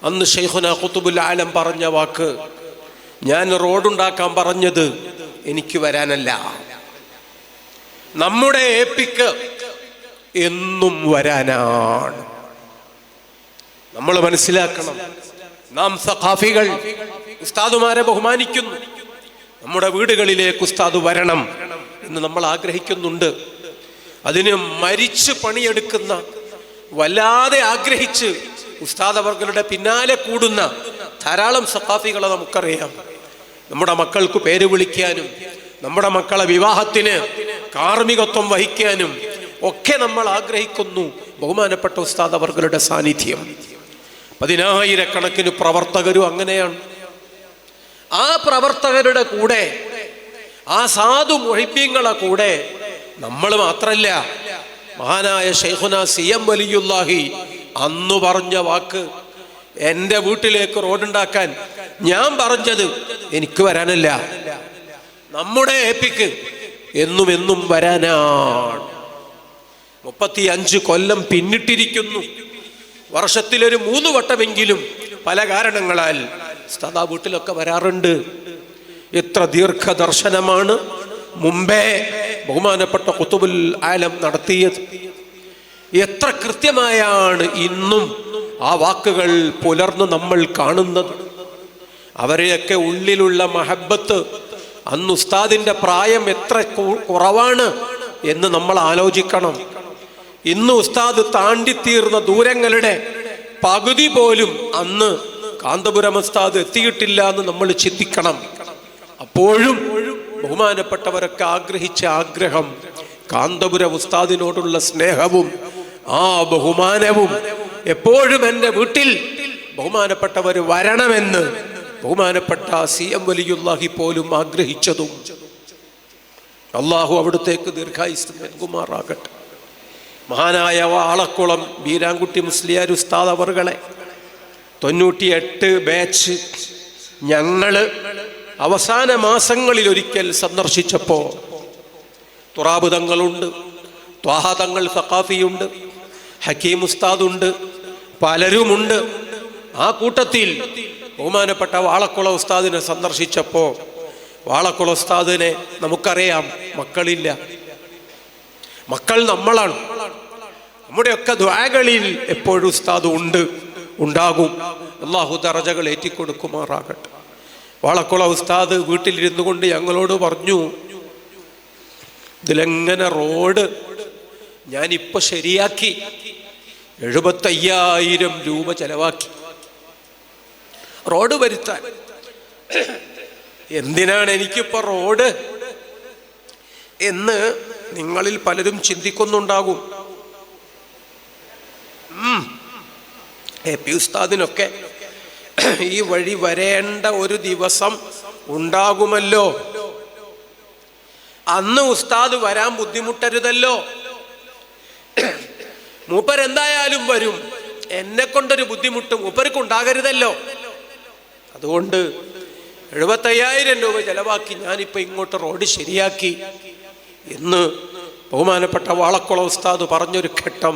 അന്ന് ശൈഖുന ഖുതുബുൽ ആലം പറഞ്ഞ വാക്ക്, ഞാൻ റോഡുണ്ടാക്കാൻ പറഞ്ഞത് എനിക്ക് വരാനല്ല, നമ്മുടെ ഏപ്പിക്ക് എന്നും വരാനാണ്. നമ്മൾ മനസ്സിലാക്കണം, നാം സഖാഫികൾ ഉസ്താദുമാരെ ബഹുമാനിക്കുന്നു. നമ്മുടെ വീടുകളിലേക്ക് ഉസ്താദ് വരണം എന്ന് നമ്മൾ ആഗ്രഹിക്കുന്നുണ്ട്. അതിന് മരിച്ച് പണിയെടുക്കുന്ന, വല്ലാതെ ആഗ്രഹിച്ച് ഉസ്താദ് അവർകളുടെ പിന്നാലെ കൂടുന്ന ധാരാളം സഖാഫികളെ നമുക്കറിയാം. നമ്മുടെ മക്കൾക്ക് പേര് വിളിക്കാനും നമ്മുടെ മക്കളെ വിവാഹത്തിന് കാർമ്മികത്വം വഹിക്കാനും ഒക്കെ നമ്മൾ ആഗ്രഹിക്കുന്നു ബഹുമാനപ്പെട്ട ഉസ്താദ് അവർകളുടെ സാന്നിധ്യം. 10,000-കണക്കിന് പ്രവർത്തകരും അങ്ങനെയാണ്. ആ പ്രവർത്തകരുടെ കൂടെ, ആ സാധു മുഹിബ്ബീങ്ങളെ കൂടെ നമ്മൾ മാത്രല്ല, മഹാനായ ശൈഖുന സിഎം വലിയുല്ലാഹി അന്ന് പറഞ്ഞ വാക്ക്, എൻ്റെ വീട്ടിലേക്ക് റോഡുണ്ടാക്കാൻ ഞാൻ പറഞ്ഞത് എനിക്ക് വരാനല്ല, നമ്മുടെ ഏപ്പിക്ക് എന്നും എന്നും വരാനാണ്. 35 കൊല്ലം പിന്നിട്ടിരിക്കുന്നു. വർഷത്തിലൊരു 3 വട്ടമെങ്കിലും പല കാരണങ്ങളാൽ ഉസ്താദ് വീട്ടിലൊക്കെ വരാറുണ്ട്. എത്ര ദീർഘദർശനമാണ് മുമ്പേ ബഹുമാനപ്പെട്ട ഖുതുബുൽ ആലം നടത്തിയത്. എത്ര കൃത്യമായാണ് ഇന്നും ആ വാക്കുകൾ പുലർന്ന് നമ്മൾ കാണുന്നത്. അവരെയൊക്കെ ഉള്ളിലുള്ള മഹബത്ത്, അന്ന് ഉസ്താദിന്റെ പ്രായം എത്ര കുറവാണ് എന്ന് നമ്മൾ ആലോചിക്കണം. ഇന്ന് ഉസ്താദ് താണ്ടിത്തീർന്ന ദൂരങ്ങളുടെ പകുതി പോലും അന്ന് കാന്തപുരം ഉസ്താദ് എത്തിയിട്ടില്ല എന്ന് നമ്മൾ ചിന്തിക്കണം. അപ്പോഴും ബഹുമാനപ്പെട്ടവരൊക്കെ ആഗ്രഹിച്ച ആഗ്രഹം, കാന്തപുരം ഉസ്താദിനോടുള്ള സ്നേഹവും ആ ബഹുമാനവും, എപ്പോഴും എൻ്റെ വീട്ടിൽ ബഹുമാനപ്പെട്ടവർ വരണമെന്ന് ബഹുമാനപ്പെട്ട സിഎം വലിയുല്ലാഹി പോലും ആഗ്രഹിച്ചതും. അള്ളാഹു അവിടുത്തേക്ക് ദീർഘായുസ്സ് നൽകുമാറാകട്ടെ. മഹാനായ വാളക്കുളം ബീരാൻകുട്ടി മുസ്ലിയാർ ഉസ്താദ് അവർകളെ 98 ബാച്ച് ഞങ്ങള് അവസാന മാസങ്ങളിൽ ഒരിക്കൽ സന്ദർശിച്ചപ്പോൾ തുറാബ് തങ്ങളുണ്ട്, ത്വാഹ തങ്ങൾ സഖാഫിയുണ്ട്, ഹക്കീം ഉസ്താദുണ്ട്, പലരുമുണ്ട്. ആ കൂട്ടത്തിൽ ബഹുമാനപ്പെട്ട വാളക്കുളം ഉസ്താദിനെ സന്ദർശിച്ചപ്പോൾ വാളക്കുളം ഉസ്താദിനെ നമുക്കറിയാം, മക്കളില്ല. മക്കൾ നമ്മളാണ്. നമ്മുടെയൊക്കെ ദുആകളിൽ എപ്പോഴും ഉസ്താദ് ഉണ്ട്, ഉണ്ടാകും. അല്ലാഹു ദറജകൾ ഏറ്റിക്കൊടുക്കുമാറാകട്ടെ. വാളക്കുളം ഉസ്താദ് വീട്ടിലിരുന്നു കൊണ്ട് ഞങ്ങളോട് പറഞ്ഞു, ഇതിലെങ്ങനെ റോഡ് ഞാനിപ്പോ ശരിയാക്കി, 75,000 രൂപ ചെലവാക്കി റോഡ് വരുത്താൻ. എന്തിനാണ് എനിക്കിപ്പോ റോഡ് എന്ന് നിങ്ങളിൽ പലരും ചിന്തിക്കുന്നുണ്ടാകും. എപി ഉസ്താദിനൊക്കെ ഈ വഴി വരേണ്ട ഒരു ദിവസം ഉണ്ടാകുമല്ലോ, അന്ന് ഉസ്താദ് വരാൻ ബുദ്ധിമുട്ടരുതല്ലോ, മൂപ്പരെന്തായാലും വരും, എന്നെ കൊണ്ടൊരു ബുദ്ധിമുട്ട് മൂപ്പർക്ക് ഉണ്ടാകരുതല്ലോ, അതുകൊണ്ട് 75,000 രൂപ ചെലവാക്കി ഞാനിപ്പോ ഇങ്ങോട്ട് റോഡ് ശരിയാക്കി എന്ന് ബഹുമാനപ്പെട്ട വാളക്കുളം ഉസ്താദ് പറഞ്ഞൊരു ഘട്ടം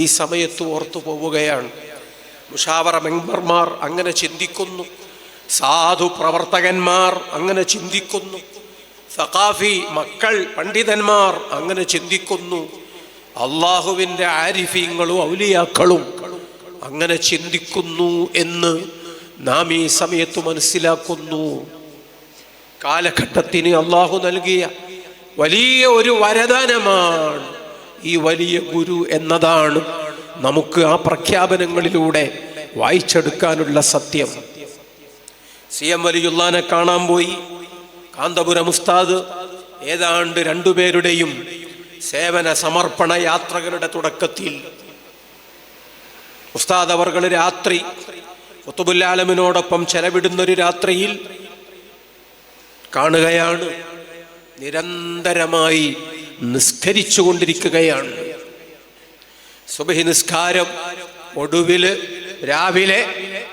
ഈ സമയത്ത് ഓർത്തു പോവുകയാണ്. മുഷാവറ മെമ്പർമാർ അങ്ങനെ ചിന്തിക്കുന്നു, സാധു പ്രവർത്തകന്മാർ അങ്ങനെ ചിന്തിക്കുന്നു, സഖാഫി മക്കൾ പണ്ഡിതന്മാർ അങ്ങനെ ചിന്തിക്കുന്നു, അള്ളാഹുവിൻ്റെ ആരിഫീങ്ങളും ഔലിയാക്കളും അങ്ങനെ ചിന്തിക്കുന്നു എന്ന് നാം ഈ സമയത്ത് മനസ്സിലാക്കുന്നു. കാലഘട്ടത്തിന് അള്ളാഹു നൽകിയ വലിയ ഒരു വരദാനമാണ് ഈ വലിയ ഗുരു എന്നതാണ് നമുക്ക് ആ പ്രഖ്യാപനങ്ങളിലൂടെ വായിച്ചെടുക്കാനുള്ള സത്യം. സിഎം വലിയുള്ളാനെ കാണാൻ പോയി. കാന്തപുരം ഉസ്താദ് ഏതാണ്ട് 2 പേരുടെയും സേവന സമർപ്പണ യാത്രകളുടെ തുടക്കത്തിൽ ഉസ്താദ് അവർകൾ രാത്രി ഖുതുബുൽ ആലമിനോടൊപ്പം ചെലവിടുന്നൊരു രാത്രിയിൽ കാണുകയാണ്, നിരന്തരമായി നിസ്കരിച്ചു കൊണ്ടിരിക്കുകയാണ്. സുബ്ഹി നിസ്കാരം ഒടുവില് രാവിലെ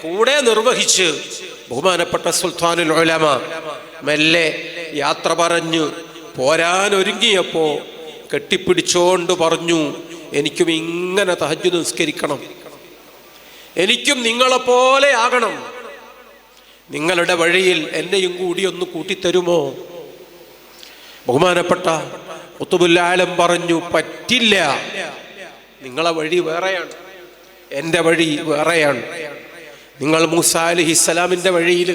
കൂടെ നിർവഹിച്ച് ബഹുമാനപ്പെട്ട സുൽത്താനുൽ ഉലമ മെല്ലെ യാത്ര പറഞ്ഞു പോരാനൊരുങ്ങിയപ്പോ കെട്ടിപ്പിടിച്ചോണ്ട് പറഞ്ഞു, എനിക്കും ഇങ്ങനെ തഹജ്ജുദ് നിസ്കരിക്കണം, എനിക്കും നിങ്ങളെപ്പോലെ ആകണം, നിങ്ങളുടെ വഴിയിൽ എന്നെയും കൂടി ഒന്ന് കൂട്ടിത്തരുമോ? ബഹുമാനപ്പെട്ട ഖുത്ബുൽ ആലം പറഞ്ഞു, പറ്റില്ല, നിങ്ങളെ വഴി വേറെയാണ്, എൻ്റെ വഴി വേറെയാണ്. നിങ്ങൾ മൂസാ അലൈഹിസ്സലാമിൻ്റെ വഴിയിൽ,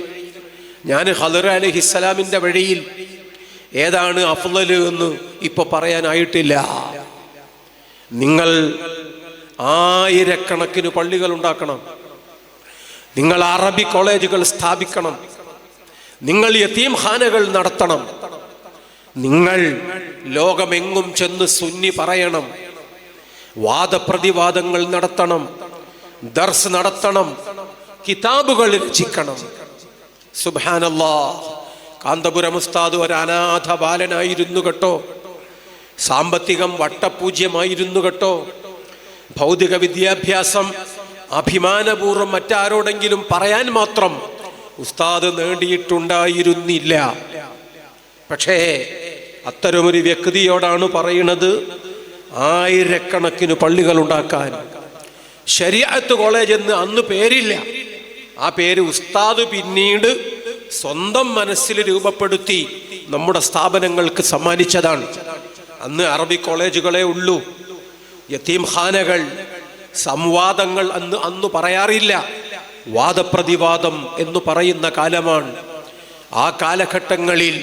ഞാൻ ഖദർ അലൈഹിസ്സലാമിൻ്റെ വഴിയിൽ. ഏതാണ് അഫ്ളൽ എന്ന് ഇപ്പൊ പറയാനായിട്ടില്ല. നിങ്ങൾ ആയിരക്കണക്കിന് പള്ളികൾ ഉണ്ടാക്കണം, നിങ്ങൾ അറബി കോളേജുകൾ സ്ഥാപിക്കണം, നിങ്ങൾ യതീംഖാനകൾ നടത്തണം, നിങ്ങൾ ലോകമെങ്ങും ചെന്ന് സുന്നി പറയണം, വാദപ്രതിവാദങ്ങൾ നടത്തണം, ദർസ് നടത്തണം, കിതാബുകൾ രചിക്കണം. സുബ്ഹാനല്ലാഹ്, കാന്തപുരം ഉസ്താദ് ഒരു അനാഥ ബാലനായിരുന്നു കേട്ടോ, സാമ്പത്തികം വട്ടപൂജ്യമായിരുന്നു കേട്ടോ, ഭൗതിക വിദ്യാഭ്യാസം അഭിമാനപൂർവ്വം മറ്റാരോടെങ്കിലും പറയാൻ മാത്രം ഉസ്താദ് നേടിയിട്ടുണ്ടായിരുന്നില്ല. പക്ഷേ അത്തരമൊരു വ്യക്തിയോടാണ് പറയുന്നത്, ആയിരക്കണക്കിന് പള്ളികൾ ഉണ്ടാക്കാൻ. ശരീഅത്ത് കോളേജ് എന്ന് അന്ന് പേരില്ല, ആ പേര് ഉസ്താദ് പിന്നീട് സ്വന്തം മനസ്സിൽ രൂപപ്പെടുത്തി നമ്മുടെ സ്ഥാപനങ്ങൾക്ക് സമ്മാനിച്ചതാണ്. അന്ന് അറബി കോളേജുകളെ ഉള്ളൂ, യതീംഖാനകൾ, സംവാദങ്ങൾ അന്ന് പറയാറില്ല, വാദപ്രതിവാദം എന്ന് പറയുന്ന കാലമാണ്. ആ കാലഘട്ടങ്ങളിൽ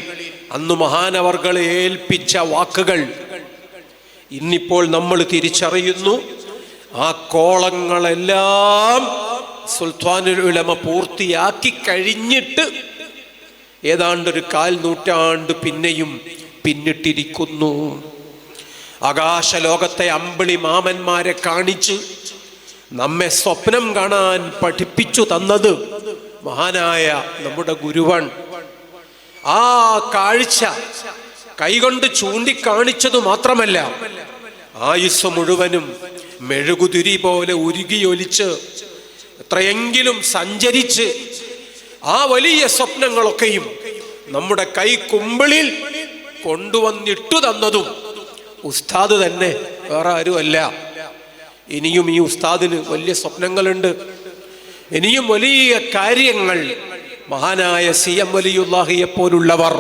അന്ന് മഹാനവർകളെ ഏൽപ്പിച്ച വാക്കുകൾ ഇന്നിപ്പോൾ നമ്മൾ തിരിച്ചറിയുന്നു. ആ കോളങ്ങളെല്ലാം സുൽത്താനുൽ ഉലമ പൂർത്തിയാക്കി കഴിഞ്ഞിട്ട് ഏതാണ്ടൊരു 1/4 നൂറ്റാണ്ട് പിന്നെയും പിന്നിട്ടിരിക്കുന്നു. ആകാശലോകത്തെ അമ്പിളി മാമന്മാരെ കാണിച്ച് നമ്മെ സ്വപ്നം കാണാൻ പഠിപ്പിച്ചു തന്നത് മഹാനായ നമ്മുടെ ഗുരുവാൻ. ആ കാഴ്ച കൈകൊണ്ട് ചൂണ്ടിക്കാണിച്ചതു മാത്രമല്ല, ആയുസ് മുഴുവനും മെഴുകുതിരി പോലെ ഉരുകിയൊലിച്ച് എത്രയെങ്കിലും സഞ്ചരിച്ച് ആ വലിയ സ്വപ്നങ്ങളൊക്കെയും നമ്മുടെ കൈക്കുമ്പിളിൽ കൊണ്ടുവന്നിട്ടു തന്നതും ഉസ്താദ് തന്നെ, വേറെ ആരുമല്ല. ഇനിയും ഈ ഉസ്താദിന് വലിയ സ്വപ്നങ്ങളുണ്ട്, ഇനിയും വലിയ കാര്യങ്ങൾ മഹാനായ CM വലിയുല്ലാഹിയെ പോലുള്ളവർ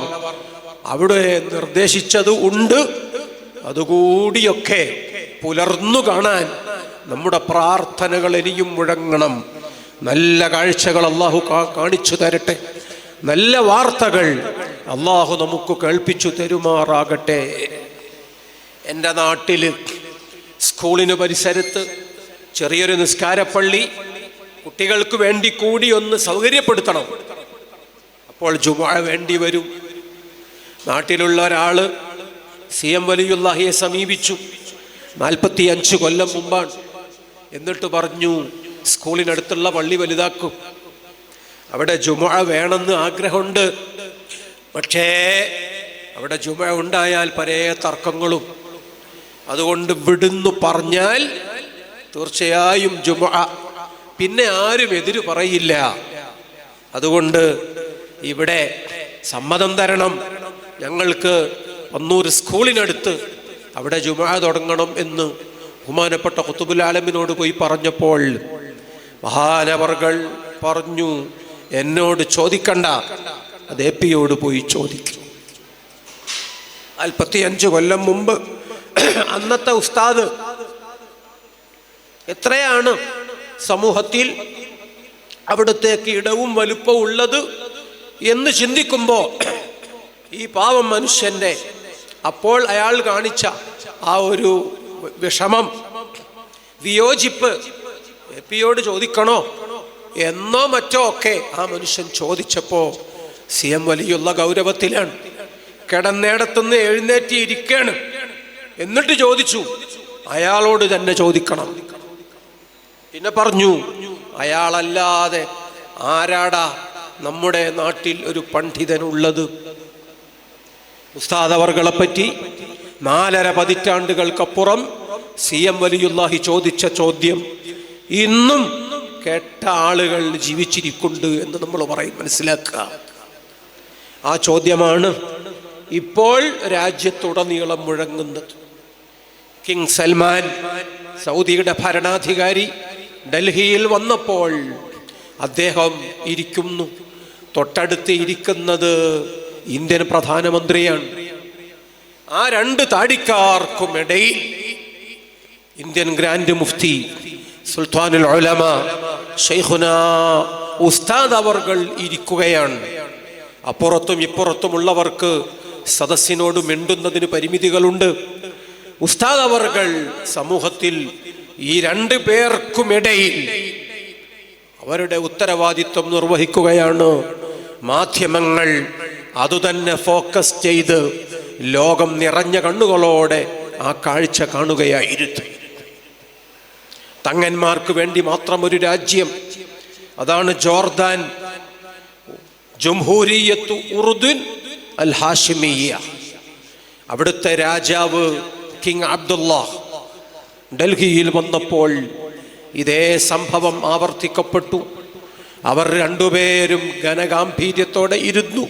അവിടെ നിർദ്ദേശിച്ചത് ഉണ്ട്. അതുകൂടിയൊക്കെ പുലർന്നു കാണാൻ നമ്മുടെ പ്രാർത്ഥനകൾ ഇനിയും മുഴങ്ങണം. നല്ല കാഴ്ചകൾ അള്ളാഹു കാണിച്ചു തരട്ടെ, നല്ല വാർത്തകൾ അള്ളാഹു നമുക്ക് കേൾപ്പിച്ചു തരുമാറാകട്ടെ. എൻ്റെ നാട്ടിൽ സ്കൂളിന് പരിസരത്ത് ചെറിയൊരു നിസ്കാരപ്പള്ളി കുട്ടികൾക്ക് വേണ്ടി കൂടി ഒന്ന് സൗകര്യപ്പെടുത്തണം. അപ്പോൾ ജുമുഅ വേണ്ടി വരും. നാട്ടിലുള്ള ഒരാള് CM വലിയുല്ലാഹിയെ സമീപിച്ചു, 45 കൊല്ലം മുമ്പാണ്. എന്നിട്ട് പറഞ്ഞു, സ്കൂളിനടുത്തുള്ള പള്ളി വലുതാക്കും, അവിടെ ജുമുഅ വേണമെന്ന് ആഗ്രഹമുണ്ട്, പക്ഷേ അവിടെ ജുമുഅ ഉണ്ടായാൽ പല തർക്കങ്ങളും, അതുകൊണ്ട് വിടുന്നു പറഞ്ഞാൽ തീർച്ചയായും ജുമുഅ പിന്നെ ആരും എതിര് പറയില്ല. അതുകൊണ്ട് ഇവിടെ സമ്മതം തരണം, ഞങ്ങൾക്ക് ഒന്നൂർ സ്കൂളിനടുത്ത് അവിടെ ജുമുഅ തുടങ്ങണം എന്ന് ബഹുമാനപ്പെട്ട ഖുത്ബുൽ ആലമിനോട് പോയി പറഞ്ഞപ്പോൾ മഹാനവർകൾ പറഞ്ഞു, എന്നോട് ചോദിക്കണ്ട, അത് AP-യോട് പോയി ചോദിക്കും. 45 കൊല്ലം മുമ്പ് അന്നത്തെ ഉസ്താദ് എത്രയാണ് സമൂഹത്തിൽ അവിടത്തേക്ക് ഇടവും വലുപ്പവും ഉള്ളത് എന്ന് ചിന്തിക്കുമ്പോൾ ഈ പാവം മനുഷ്യൻ്റെ അപ്പോൾ അയാൾ കാണിച്ച ആ ഒരു വിഷമം, വിയോജിപ്പ് AP-യോട് ചോദിക്കണോ എന്നോ മറ്റോ ഒക്കെ ആ മനുഷ്യൻ ചോദിച്ചപ്പോൾ CM വലിയുള്ള ഗൗരവത്തിലാണ്, കിടന്നേടത്തുനിന്ന് എഴുന്നേറ്റി ഇരിക്കാണ്. എന്നിട്ട് ചോദിച്ചു, അയാളോട് തന്നെ ചോദിക്കണം. പിന്നെ പറഞ്ഞു, അയാളല്ലാതെ ആരാടാ നമ്മുടെ നാട്ടിൽ ഒരു പണ്ഡിതനുള്ളത്? ഉസ്താദ് അവർകളെ പറ്റി 4.5 പതിറ്റാണ്ടുകൾക്കപ്പുറം CM വലിയുല്ലാഹി ചോദിച്ച ചോദ്യം ഇന്നും കേട്ട ആളുകൾ ജീവിച്ചിരിക്കുന്നുണ്ട് എന്ന് നമ്മൾ പറയും, മനസ്സിലാക്കുക. ആ ചോദ്യമാണ് ഇപ്പോൾ രാജ്യത്തുടനീളം മുഴങ്ങുന്നത്. കിങ് സൽമാൻ സൗദിയുടെ ഭരണാധികാരി ഡൽഹിയിൽ വന്നപ്പോൾ അദ്ദേഹം ഇരിക്കുന്നു. തൊട്ടടുത്ത് ഇരിക്കുന്നത് ഇന്ത്യൻ പ്രധാനമന്ത്രിയാണ്. ആ രണ്ട് താടിക്കാർക്കും ഇടയിൽ ഇന്ത്യൻ ഗ്രാൻഡ് മുഫ്തി സുൽത്താനുൽ ഉലമ ശൈഖുനാ ഉസ്താദ് അവർകൾ ഇരിക്കുകയാണ്. അപ്പുറത്തും ഇപ്പുറത്തുമുള്ളവർക്ക് സദസ്സിനോട് മിണ്ടുന്നതിന് പരിമിതികളുണ്ട്. ഉസ്താദ് അവർകൾ സമൂഹത്തിൽ ഈ രണ്ടു പേർക്കുമിടയിൽ അവരുടെ ഉത്തരവാദിത്വം നിർവഹിക്കുകയാണ്. മാധ്യമങ്ങൾ അതുതന്നെ ഫോക്കസ് ചെയ്ത് ലോകം നിറഞ്ഞ കണ്ണുകളോടെ ആ കാഴ്ച കാണുകയായിരുന്നു. തങ്ങന്മാർക്ക് വേണ്ടി മാത്രം ഒരു രാജ്യം, അതാണ് ജോർദാൻ, ജംഹൂരിയത്ത് ഉർദുൻ അൽ ഹാഷിമിയ്യ. അവിടുത്തെ രാജാവ് കിങ് അബ്ദുള്ള ഡൽഹിയിൽ വന്നപ്പോൾ ഇതേ സംഭവം ആവർത്തിക്കപ്പെട്ടു. അവർ രണ്ടുപേരും ഘനഗാംഭീര്യത്തോടെ ഇരുന്നു.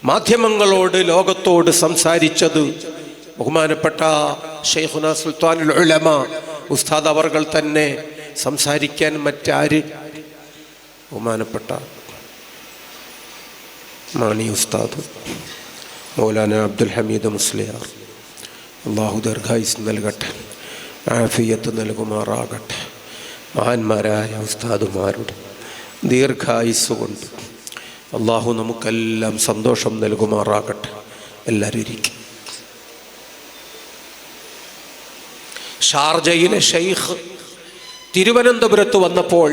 മാധ്യമങ്ങളോട് ലോകത്തോട് സംസാരിച്ചത് ബഹുമാനപ്പെട്ട ശൈഖുനാ സുൽത്താനുൽ ഉലമ ഉസ്താദ് അവർകൾ തന്നെ. സംസാരിക്കാൻ മറ്റാര്? ബഹുമാനപ്പെട്ട മാണി ഉസ്താദ്, മൗലാന അബ്ദുൽ ഹമീദ് മുസ്ലിയാർ, അള്ളാഹു ദീർഘായുസ് നൽകട്ടെ, ആഫിയത്ത് നൽകുമാറാകട്ടെ. മഹാന്മാരായ ഉസ്താദുമാരുടെ ദീർഘായുസ് കൊണ്ട് അള്ളാഹു നമുക്കെല്ലാം സന്തോഷം നൽകുമാറാകട്ടെ. എല്ലാവരും ഇരിക്കും. ഷാർജയിലെ ഷെയ്ഖ് തിരുവനന്തപുരത്ത് വന്നപ്പോൾ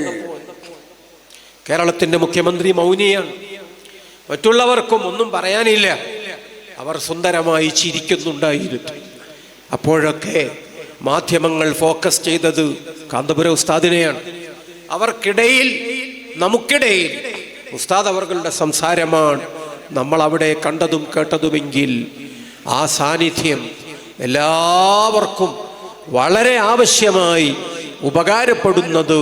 കേരളത്തിൻ്റെ മുഖ്യമന്ത്രി മൗനിയാണ്. മറ്റുള്ളവർക്കും ഒന്നും പറയാനില്ല. അവർ സുന്ദരമായി ചിരിക്കുന്നുണ്ടായിരുന്നു. അപ്പോഴൊക്കെ മാധ്യമങ്ങൾ ഫോക്കസ് ചെയ്തത് കാന്തപുരം ഉസ്താദിനെയാണ്. അവർക്കിടയിൽ, നമുക്കിടയിൽ ഉസ്താദ് അവർകളുടെ സംസാരമാണ് നമ്മൾ അവിടെ കണ്ടതും കേട്ടതുമെങ്കിൽ ആ സാന്നിധ്യം എല്ലാവർക്കും വളരെ ആവശ്യമായി ഉപകാരപ്പെടുന്നത്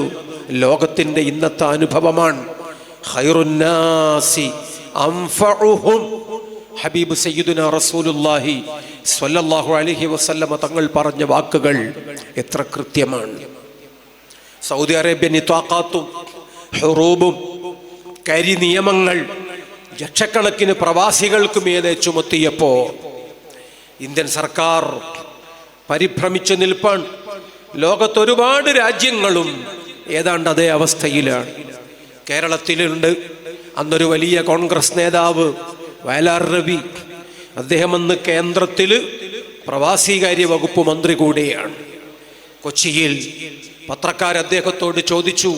ലോകത്തിൻ്റെ ഇന്നത്തെ അനുഭവമാണ്. ഖൈറുന്നാസി അൻഫഉഹും. ഹബീബ് സയ്യിദുനാ റസൂലുള്ളാഹി സ്വല്ലല്ലാഹു അലൈഹി വസല്ലമ തങ്ങൾ പറഞ്ഞ വാക്കുകൾ എത്ര കൃത്യമാണ്. സൗദി അറേബ്യൻ നിത്വാഖാത്തും ഹുറൂബും കരി നിയമങ്ങൾ ലക്ഷക്കണക്കിന് പ്രവാസികൾക്ക് മേലെ ചുമത്തിയപ്പോൾ ഇന്ത്യൻ സർക്കാർ പരിഭ്രമിച്ചു നിൽപ്പാൻ. ലോകത്തൊരുപാട് രാജ്യങ്ങളും ഏതാണ്ട് അതേ അവസ്ഥയിലാണ്. കേരളത്തിലുണ്ട് അന്നൊരു വലിയ കോൺഗ്രസ് നേതാവ് വയലാർ രവി. അദ്ദേഹം അന്ന് കേന്ദ്രത്തിൽ പ്രവാസികാര്യ വകുപ്പ് മന്ത്രി കൂടിയാണ്. കൊച്ചിയിൽ പത്രക്കാർ അദ്ദേഹത്തോട് ചോദിച്ചു,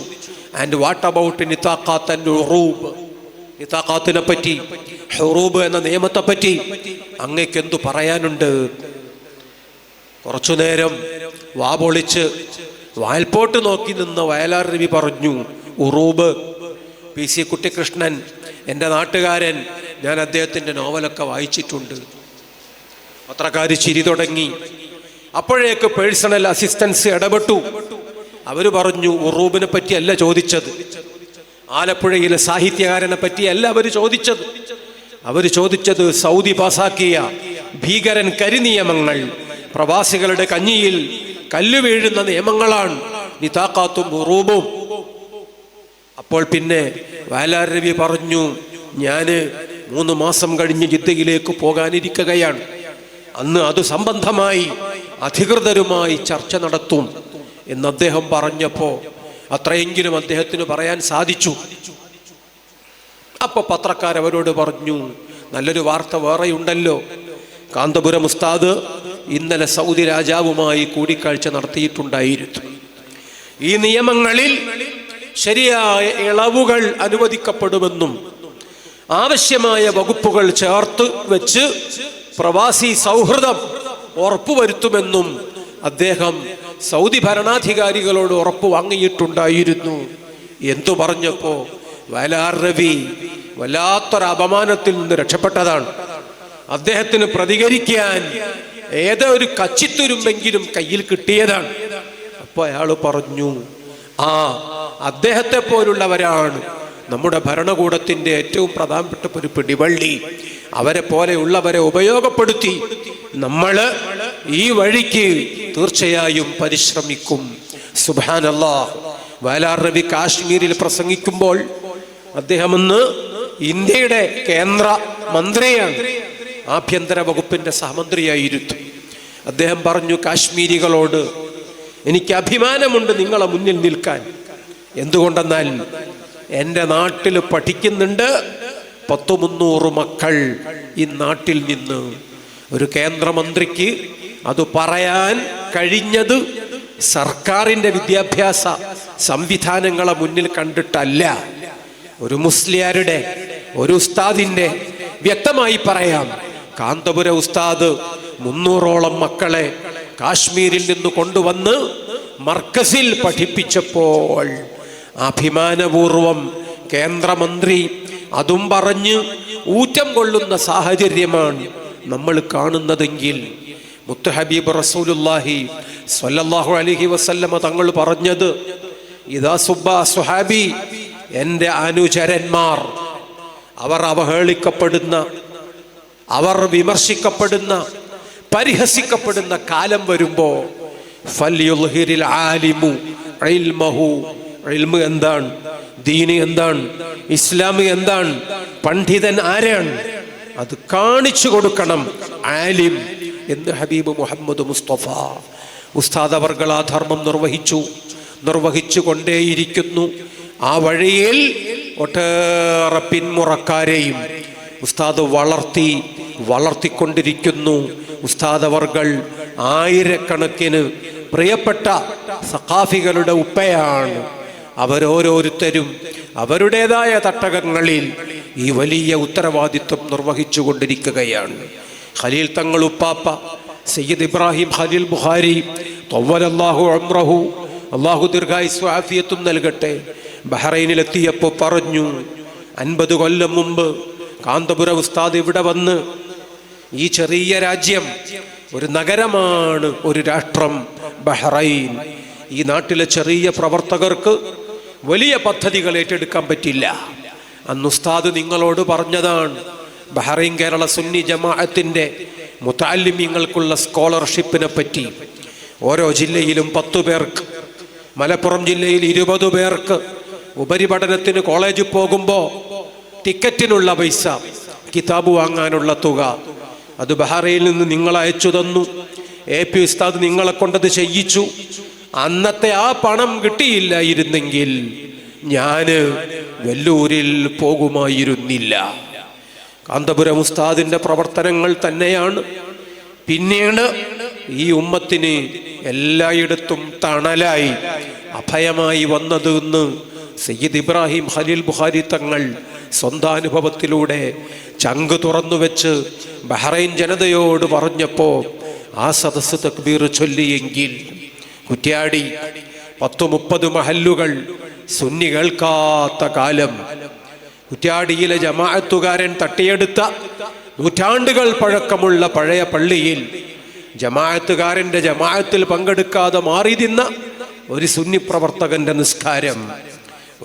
and what about Nitaqat and Huroob? നിതാഖാത്തിനെ പറ്റി, ഹുറൂബ് എന്ന നിയമത്തെ പറ്റി അങ്ങേക്ക് എന്തു പറയാനുണ്ട്? കുറച്ചു നേരം വാപൊളിച്ച് വാൽപോട്ട് നോക്കി നിന്ന വയലാർ രവി പറഞ്ഞു, ഉറൂബ് PC കുട്ടിക്കൃഷ്ണൻ എൻ്റെ നാട്ടുകാരൻ, ഞാൻ അദ്ദേഹത്തിൻ്റെ നോവലൊക്കെ വായിച്ചിട്ടുണ്ട്. പത്രക്കാർ ചിരി തുടങ്ങി. അപ്പോഴേക്ക് പേഴ്സണൽ അസിസ്റ്റൻസ് ഇടപെട്ടു. അവർ പറഞ്ഞു, ഉറൂബിനെ പറ്റിയല്ല ചോദിച്ചത്, ആലപ്പുഴയിലെ സാഹിത്യകാരനെ പറ്റിയല്ല അവർ ചോദിച്ചത്. അവർ ചോദിച്ചത് സൗദി പാസാക്കിയ ഭീകരൻ കരിനിയമങ്ങൾ, പ്രവാസികളുടെ കഞ്ഞിയിൽ കല്ല് വീഴുന്ന നിയമങ്ങളാണ് നിതാഖാത്തും ഉറൂബും. അപ്പോൾ പിന്നെ വയലാർ രവി പറഞ്ഞു, ഞാൻ 3 മാസം കഴിഞ്ഞ് ജിദ്ദയിലേക്ക് പോകാനിരിക്കുകയാണ്. അന്ന് അത് സംബന്ധമായി അധികൃതരുമായി ചർച്ച നടത്തും എന്ന് അദ്ദേഹം പറഞ്ഞപ്പോൾ അത്രയെങ്കിലും അദ്ദേഹത്തിന് പറയാൻ സാധിച്ചു. അപ്പൊ പത്രക്കാർ അവരോട് പറഞ്ഞു, നല്ലൊരു വാർത്ത വേറെയുണ്ടല്ലോ. കാന്തപുരം ഉസ്താദ് ഇന്നലെ സൗദി രാജാവുമായി കൂടിക്കാഴ്ച നടത്തിയിട്ടുണ്ടായിരുന്നു. ഈ നിയമങ്ങളിൽ ശരിയായ ഇളവുകൾ അനുവദിക്കപ്പെടുമെന്നും ആവശ്യമായ വകുപ്പുകൾ ചേർത്ത് വെച്ച് പ്രവാസി സൗഹൃദം ഉറപ്പുവരുത്തുമെന്നും അദ്ദേഹം സൗദി ഭരണാധികാരികളോട് ഉറപ്പ് വാങ്ങിയിട്ടുണ്ടായിരുന്നു. എന്തു പറഞ്ഞപ്പോ വയലാർ രവി വല്ലാത്തൊരു അപമാനത്തിൽ നിന്ന് രക്ഷപ്പെട്ടതാണ്. അദ്ദേഹത്തിന് പ്രതികരിക്കാൻ ഏതോ ഒരു കച്ചിത്തുരുമ്പെങ്കിലും കയ്യിൽ കിട്ടിയതാണ്. അപ്പൊ അയാൾ പറഞ്ഞു, അദ്ദേഹത്തെ പോലുള്ളവരാണ് നമ്മുടെ ഭരണകൂടത്തിന്റെ ഏറ്റവും പ്രധാനപ്പെട്ട ഒരു പിടിവള്ളി. അവരെ പോലെയുള്ളവരെ ഉപയോഗപ്പെടുത്തി നമ്മൾ ഈ വഴിക്ക് തീർച്ചയായും പരിശ്രമിക്കും. സുബ്ഹാനല്ലാഹ്. വയലാർ നബി കാശ്മീരിൽ പ്രസംഗിക്കുമ്പോൾ അദ്ദേഹം ഇന്ന് ഇന്ത്യയുടെ കേന്ദ്ര മന്ത്രിയാണ്, ആഭ്യന്തര വകുപ്പിന്റെ സഹമന്ത്രിയായിരുന്നു. അദ്ദേഹം പറഞ്ഞു, കാശ്മീരികളോട് എനിക്ക് അഭിമാനമുണ്ട് നിങ്ങളെ മുന്നിൽ നിൽക്കാൻ. എന്തുകൊണ്ടെന്നാൽ എൻ്റെ നാട്ടിൽ പഠിക്കുന്നുണ്ട് 100-300 മക്കൾ ഈ നാട്ടിൽ നിന്ന്. ഒരു കേന്ദ്രമന്ത്രിക്ക് അത് പറയാൻ കഴിഞ്ഞത് സർക്കാരിൻ്റെ വിദ്യാഭ്യാസ സംവിധാനങ്ങളെ മുന്നിൽ കണ്ടിട്ടല്ല, ഒരു മുസ്ലിയാരുടെ, ഒരു ഉസ്താദിന്റെ. വ്യക്തമായി പറയാം, കാന്തപുര ഉസ്താദ് 300ഓളം മക്കളെ കാശ്മീരിൽ നിന്ന് കൊണ്ടുവന്ന് മർക്കസിൽ പഠിപ്പിച്ചപ്പോൾ അഭിമാനപൂർവം കേന്ദ്രമന്ത്രി അതും പറഞ്ഞ് ഊറ്റം കൊള്ളുന്ന സാഹചര്യമാണ് നമ്മൾ കാണുന്നതെങ്കിൽ, മുത്ത് ഹബീബ് റസൂലുള്ളാഹി സ്വല്ലല്ലാഹു അലൈഹി വസല്ലമ തങ്ങൾ പറഞ്ഞത്, ഇദാ സുബ്ബ സുഹാബി, എൻ്റെ അനുചരന്മാർ അവർ അവഹേളിക്കപ്പെടുന്ന, അവർ വിമർശിക്കപ്പെടുന്ന, പരിഹസിക്കപ്പെടുന്ന കാലം വരുമ്പോ ഫൽയുൽഹിരിൽ ആലിമു ഇൽമഹു, ഇൽമ് എന്താണ്, ദീന് എന്താണ്, ഇസ്ലാം എന്താണ്, പണ്ഡിതൻ ആരാണ്, അത് കാണിച്ചു കൊടുക്കണം ആലിം എന്ന് ഹബീബ് മുഹമ്മദ് മുസ്തഫ. ഉസ്താദ് അവർകൾ ആ ധർമ്മം നിർവഹിച്ചു കൊണ്ടേയിരിക്കുന്നു. ആ വഴിയിൽ ഒട്ടേറെ പിന്മുറക്കാരെയും ഉസ്താദ് വളർത്തിക്കൊണ്ടിരിക്കുന്നു. ഉസ്താദ് അവർകൾ ആയിരക്കണക്കിന് പ്രിയപ്പെട്ട സഖാഫികളുടെ ഉപ്പയാണ്. അവരോരോരുത്തരും അവരുടേതായ തട്ടകങ്ങളിൽ ഈ വലിയ ഉത്തരവാദിത്വം നിർവഹിച്ചു കൊണ്ടിരിക്കുകയാണ്. ഖലീൽ തങ്ങൾ ഉപ്പാപ്പ സയ്യിദ് ഇബ്രാഹിം ഖലീൽ ബുഖാരി തവ്വലല്ലാഹു ഉംറഹു, അല്ലാഹു ദീർഘായുസ്സും ആഫിയത്തും നൽകട്ടെ, ബഹ്റൈനിലെത്തിയപ്പോൾ പറഞ്ഞു, 50 കൊല്ലം മുമ്പ് കാന്തപുര ഉസ്താദ് ഇവിടെ വന്ന്, ഈ ചെറിയ രാജ്യം ഒരു നഗരമാണ്, ഒരു രാഷ്ട്രം ബഹ്റൈൻ. ഈ നാട്ടിലെ ചെറിയ പ്രവർത്തകർക്ക് വലിയ പദ്ധതികൾ ഏറ്റെടുക്കാൻ പറ്റില്ല. അന്ന് ഉസ്താദ് നിങ്ങളോട് പറഞ്ഞതാണ്, ബഹ്റൈൻ കേരള സുന്നി ജമാഅത്തിന്റെ മുതഅല്ലിമീങ്ങൾക്കുള്ള സ്കോളർഷിപ്പിനെ പറ്റി. ഓരോ ജില്ലയിലും 10 പേർക്ക്, മലപ്പുറം ജില്ലയിൽ 20 പേർക്ക് ഉപരിപഠനത്തിന് കോളേജിൽ പോകുമ്പോൾ ടിക്കറ്റിനുള്ള പൈസ, കിതാബ് വാങ്ങാനുള്ള തുക, അത് ബഹ്റൈനിൽ നിന്ന് നിങ്ങൾ അയച്ചു തന്നു. AP ഉസ്താദ് നിങ്ങളെ കൊണ്ടത് ചെയ്യിച്ചു. അന്നത്തെ ആ പണം കിട്ടിയില്ലായിരുന്നെങ്കിൽ ഞാന് വെല്ലൂരിൽ പോകുമായിരുന്നില്ല. കാന്തപുരം ഉസ്താദിന്റെ പ്രവർത്തനങ്ങൾ തന്നെയാണ് പിന്നീട് ഈ ഉമ്മത്തിന് എല്ലായിടത്തും തണലായി, അഭയമായി വന്നത് എന്ന് സയ്യിദ് ഇബ്രാഹിം ഖലീൽ ബുഖാരി തങ്ങൾ സ്വന്താനുഭവത്തിലൂടെ ചങ്ക് തുറന്നു വെച്ച് ബഹ്റൈൻ ജനതയോട് പറഞ്ഞപ്പോ ആ സദസ്സ് തക്ബീർ ചൊല്ലിയെങ്കിൽ, കുറ്റ്യാടി 10-30 മഹല്ലുകൾ സുന്നി കേൾക്കാത്ത കാലം, കുറ്റ്യാടിയിലെ ജമാഅത്തുകാരൻ തട്ടിയെടുത്ത നൂറ്റാണ്ടുകൾ പഴക്കമുള്ള പഴയ പള്ളിയിൽ ജമാഅത്തുകാരന്റെ ജമാഅത്തിൽ പങ്കെടുക്കാതെ മാറി നിന്ന ഒരു സുന്നി പ്രവർത്തകന്റെ നിസ്കാരം,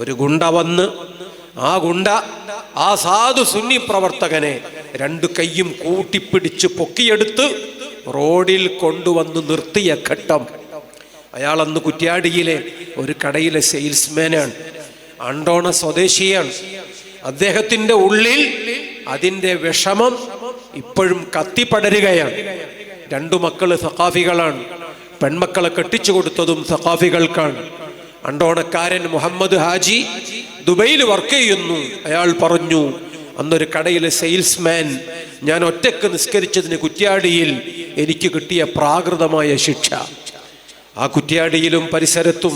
ഒരു ഗുണ്ട വന്ന് ആ സാധു സുന്നി പ്രവർത്തകനെ 2 കൈയും കൂട്ടിപ്പിടിച്ച് പൊക്കിയെടുത്ത് റോഡിൽ കൊണ്ടുവന്ന് നിർത്തിയ ഘട്ടം. അയാൾ അന്ന് കുറ്റ്യാടിയിലെ ഒരു കടയിലെ സെയിൽസ്മാനാണ്, അണ്ടോണ സ്വദേശിയാണ്. അദ്ദേഹത്തിന്റെ ഉള്ളിൽ അതിൻ്റെ വിഷമം ഇപ്പോഴും കത്തിപ്പടരുകയാണ്. 2 മക്കള് സഖാഫികളാണ്, പെൺമക്കളെ കെട്ടിച്ചു കൊടുത്തതും സഖാഫികൾക്കാണ്. അണ്ടോണക്കാരൻ മുഹമ്മദ് ഹാജി ദുബൈയിൽ വർക്ക് ചെയ്യുന്നു. അയാൾ പറഞ്ഞു, അന്നൊരു കടയിലെ സെയിൽസ്മാൻ, ഞാൻ ഒറ്റക്ക് നിസ്കരിച്ചതിന് കുറ്റ്യാടിയിൽ എനിക്ക് കിട്ടിയ പ്രാകൃതമായ ശിക്ഷ. ആ കുറ്റ്യാടിയിലും പരിസരത്തും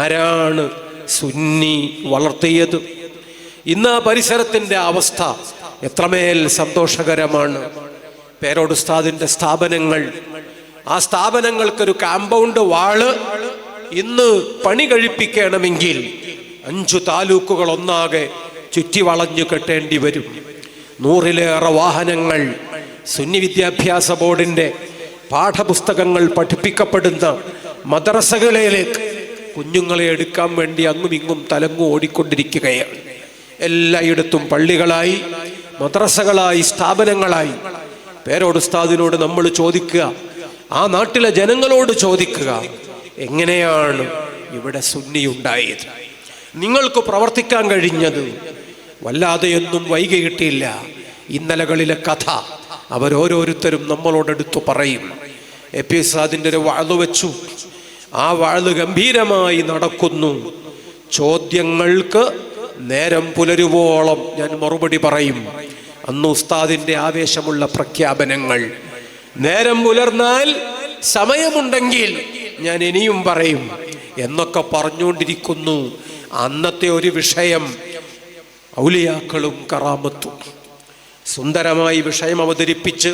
ആരാണ് സുന്നി വളർത്തിയത്? ഇന്ന് ആ പരിസരത്തിന്റെ അവസ്ഥ എത്രമേൽ സന്തോഷകരമാണ്. പേരോട് ഉസ്താദിന്റെ സ്ഥാപനങ്ങൾ, ആ സ്ഥാപനങ്ങൾക്കൊരു കാമ്പൗണ്ട് വാള് ഇന്ന് പണി കഴിപ്പിക്കണമെങ്കിൽ 5 താലൂക്കുകൾ ഒന്നാകെ ചുറ്റി വളഞ്ഞു കെട്ടേണ്ടി വരും. 100-ലേറെ വാഹനങ്ങൾ സുന്നി വിദ്യാഭ്യാസ ബോർഡിന്റെ പാഠപുസ്തകങ്ങൾ പഠിപ്പിക്കപ്പെടുന്ന മദ്രസകളിലേക്ക് കുഞ്ഞുങ്ങളെ എടുക്കാൻ വേണ്ടി അങ്ങും ഇങ്ങും തലങ്ങും ഓടിക്കൊണ്ടിരിക്കുകയാണ്. എല്ലായിടത്തും പള്ളികളായി, മദ്രസകളായി, സ്ഥാപനങ്ങളായി. പേരോട് ഉസ്താദിനോട് നമ്മൾ ചോദിക്കുക, ആ നാട്ടിലെ ജനങ്ങളോട് ചോദിക്കുക, എങ്ങനെയാണ് ഇവിടെ സുന്നി ഉണ്ടായത്? നിങ്ങൾക്ക് പ്രവർത്തിക്കാൻ കഴിഞ്ഞത്? വല്ലാതെയൊന്നും വൈകിയിട്ടില്ല. ഇന്നലകളിലെ കഥ അവരോരോരുത്തരും നമ്മളോടെടുത്തു പറയും. എപ്പിസാദിൻ്റെ ഒരു വാഴ് വെച്ചു. ആ വാഴ് ഗംഭീരമായി നടക്കുന്നു. ചോദ്യങ്ങൾക്ക് നേരം പുലരുവോളം ഞാൻ മറുപടി പറയും. അന്ന് ഉസ്താദിൻ്റെ ആവേശമുള്ള പ്രഖ്യാപനങ്ങൾ. നേരം പുലർന്നാൽ സമയമുണ്ടെങ്കിൽ ഞാൻ ഇനിയും പറയും എന്നൊക്കെ പറഞ്ഞുകൊണ്ടിരിക്കുന്നു. അന്നത്തെ ഒരു വിഷയം ഔലിയാക്കളും കറാമത്തും. സുന്ദരമായി വിഷയം അവതരിപ്പിച്ച്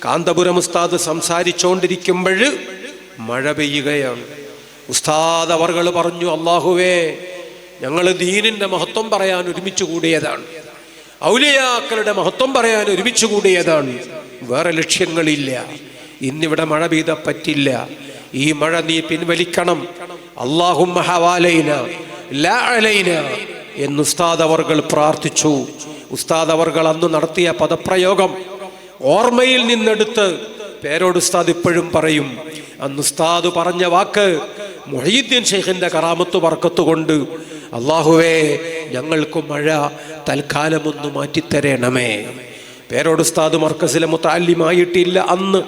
കാന്തപുരം ഉസ്താദ് സംസാരിച്ചുകൊണ്ടിരിക്കുമ്പോൾ മഴ പെയ്യുകയാണ്. ഉസ്താദ് അവർകൾ പറഞ്ഞു, അല്ലാഹുവേ, ഞങ്ങൾ ദീനിൻ്റെ മഹത്വം പറയാൻ ഒരുമിച്ച് കൂടിയതാണ്, ഔലിയാക്കളുടെ മഹത്വം പറയാൻ ഒരുമിച്ച് കൂടിയതാണ്, വേറെ ലക്ഷ്യങ്ങളില്ല. ഇന്നിവിടെ മഴ പെയ്ത പറ്റില്ല, ഈ മഴ നീ പിൻവലിക്കണം. അല്ലാഹുമ്മ ഹവാലൈന ലാ അലൈന എന്ന് ഉസ്താദ് അവർകൾ പ്രാർത്ഥിച്ചു. ഉസ്താദ് അവർകൾ അന്ന് നടത്തിയ പദപ്രയോഗം ഓർമ്മയിൽ നിന്നെടുത്ത് പേരോട് ഉസ്താദ് ഇപ്പോഴും പറയും. അന്ന് ഉസ്താദ് പറഞ്ഞ വാക്ക് മുഹീദ്ദീൻ ശൈഖിന്റെ കറാമത്ത് ബർക്കത്ത് കൊണ്ട്, അല്ലാഹുവേ, ഞങ്ങൾക്ക് മഴ തൽക്കാലം ഒന്ന് മാറ്റിത്തരണമേ. പേരോട് ഉസ്താദ് മർക്കസിലെ മുതഅല്ലിമായിട്ടില്ല അന്ന്,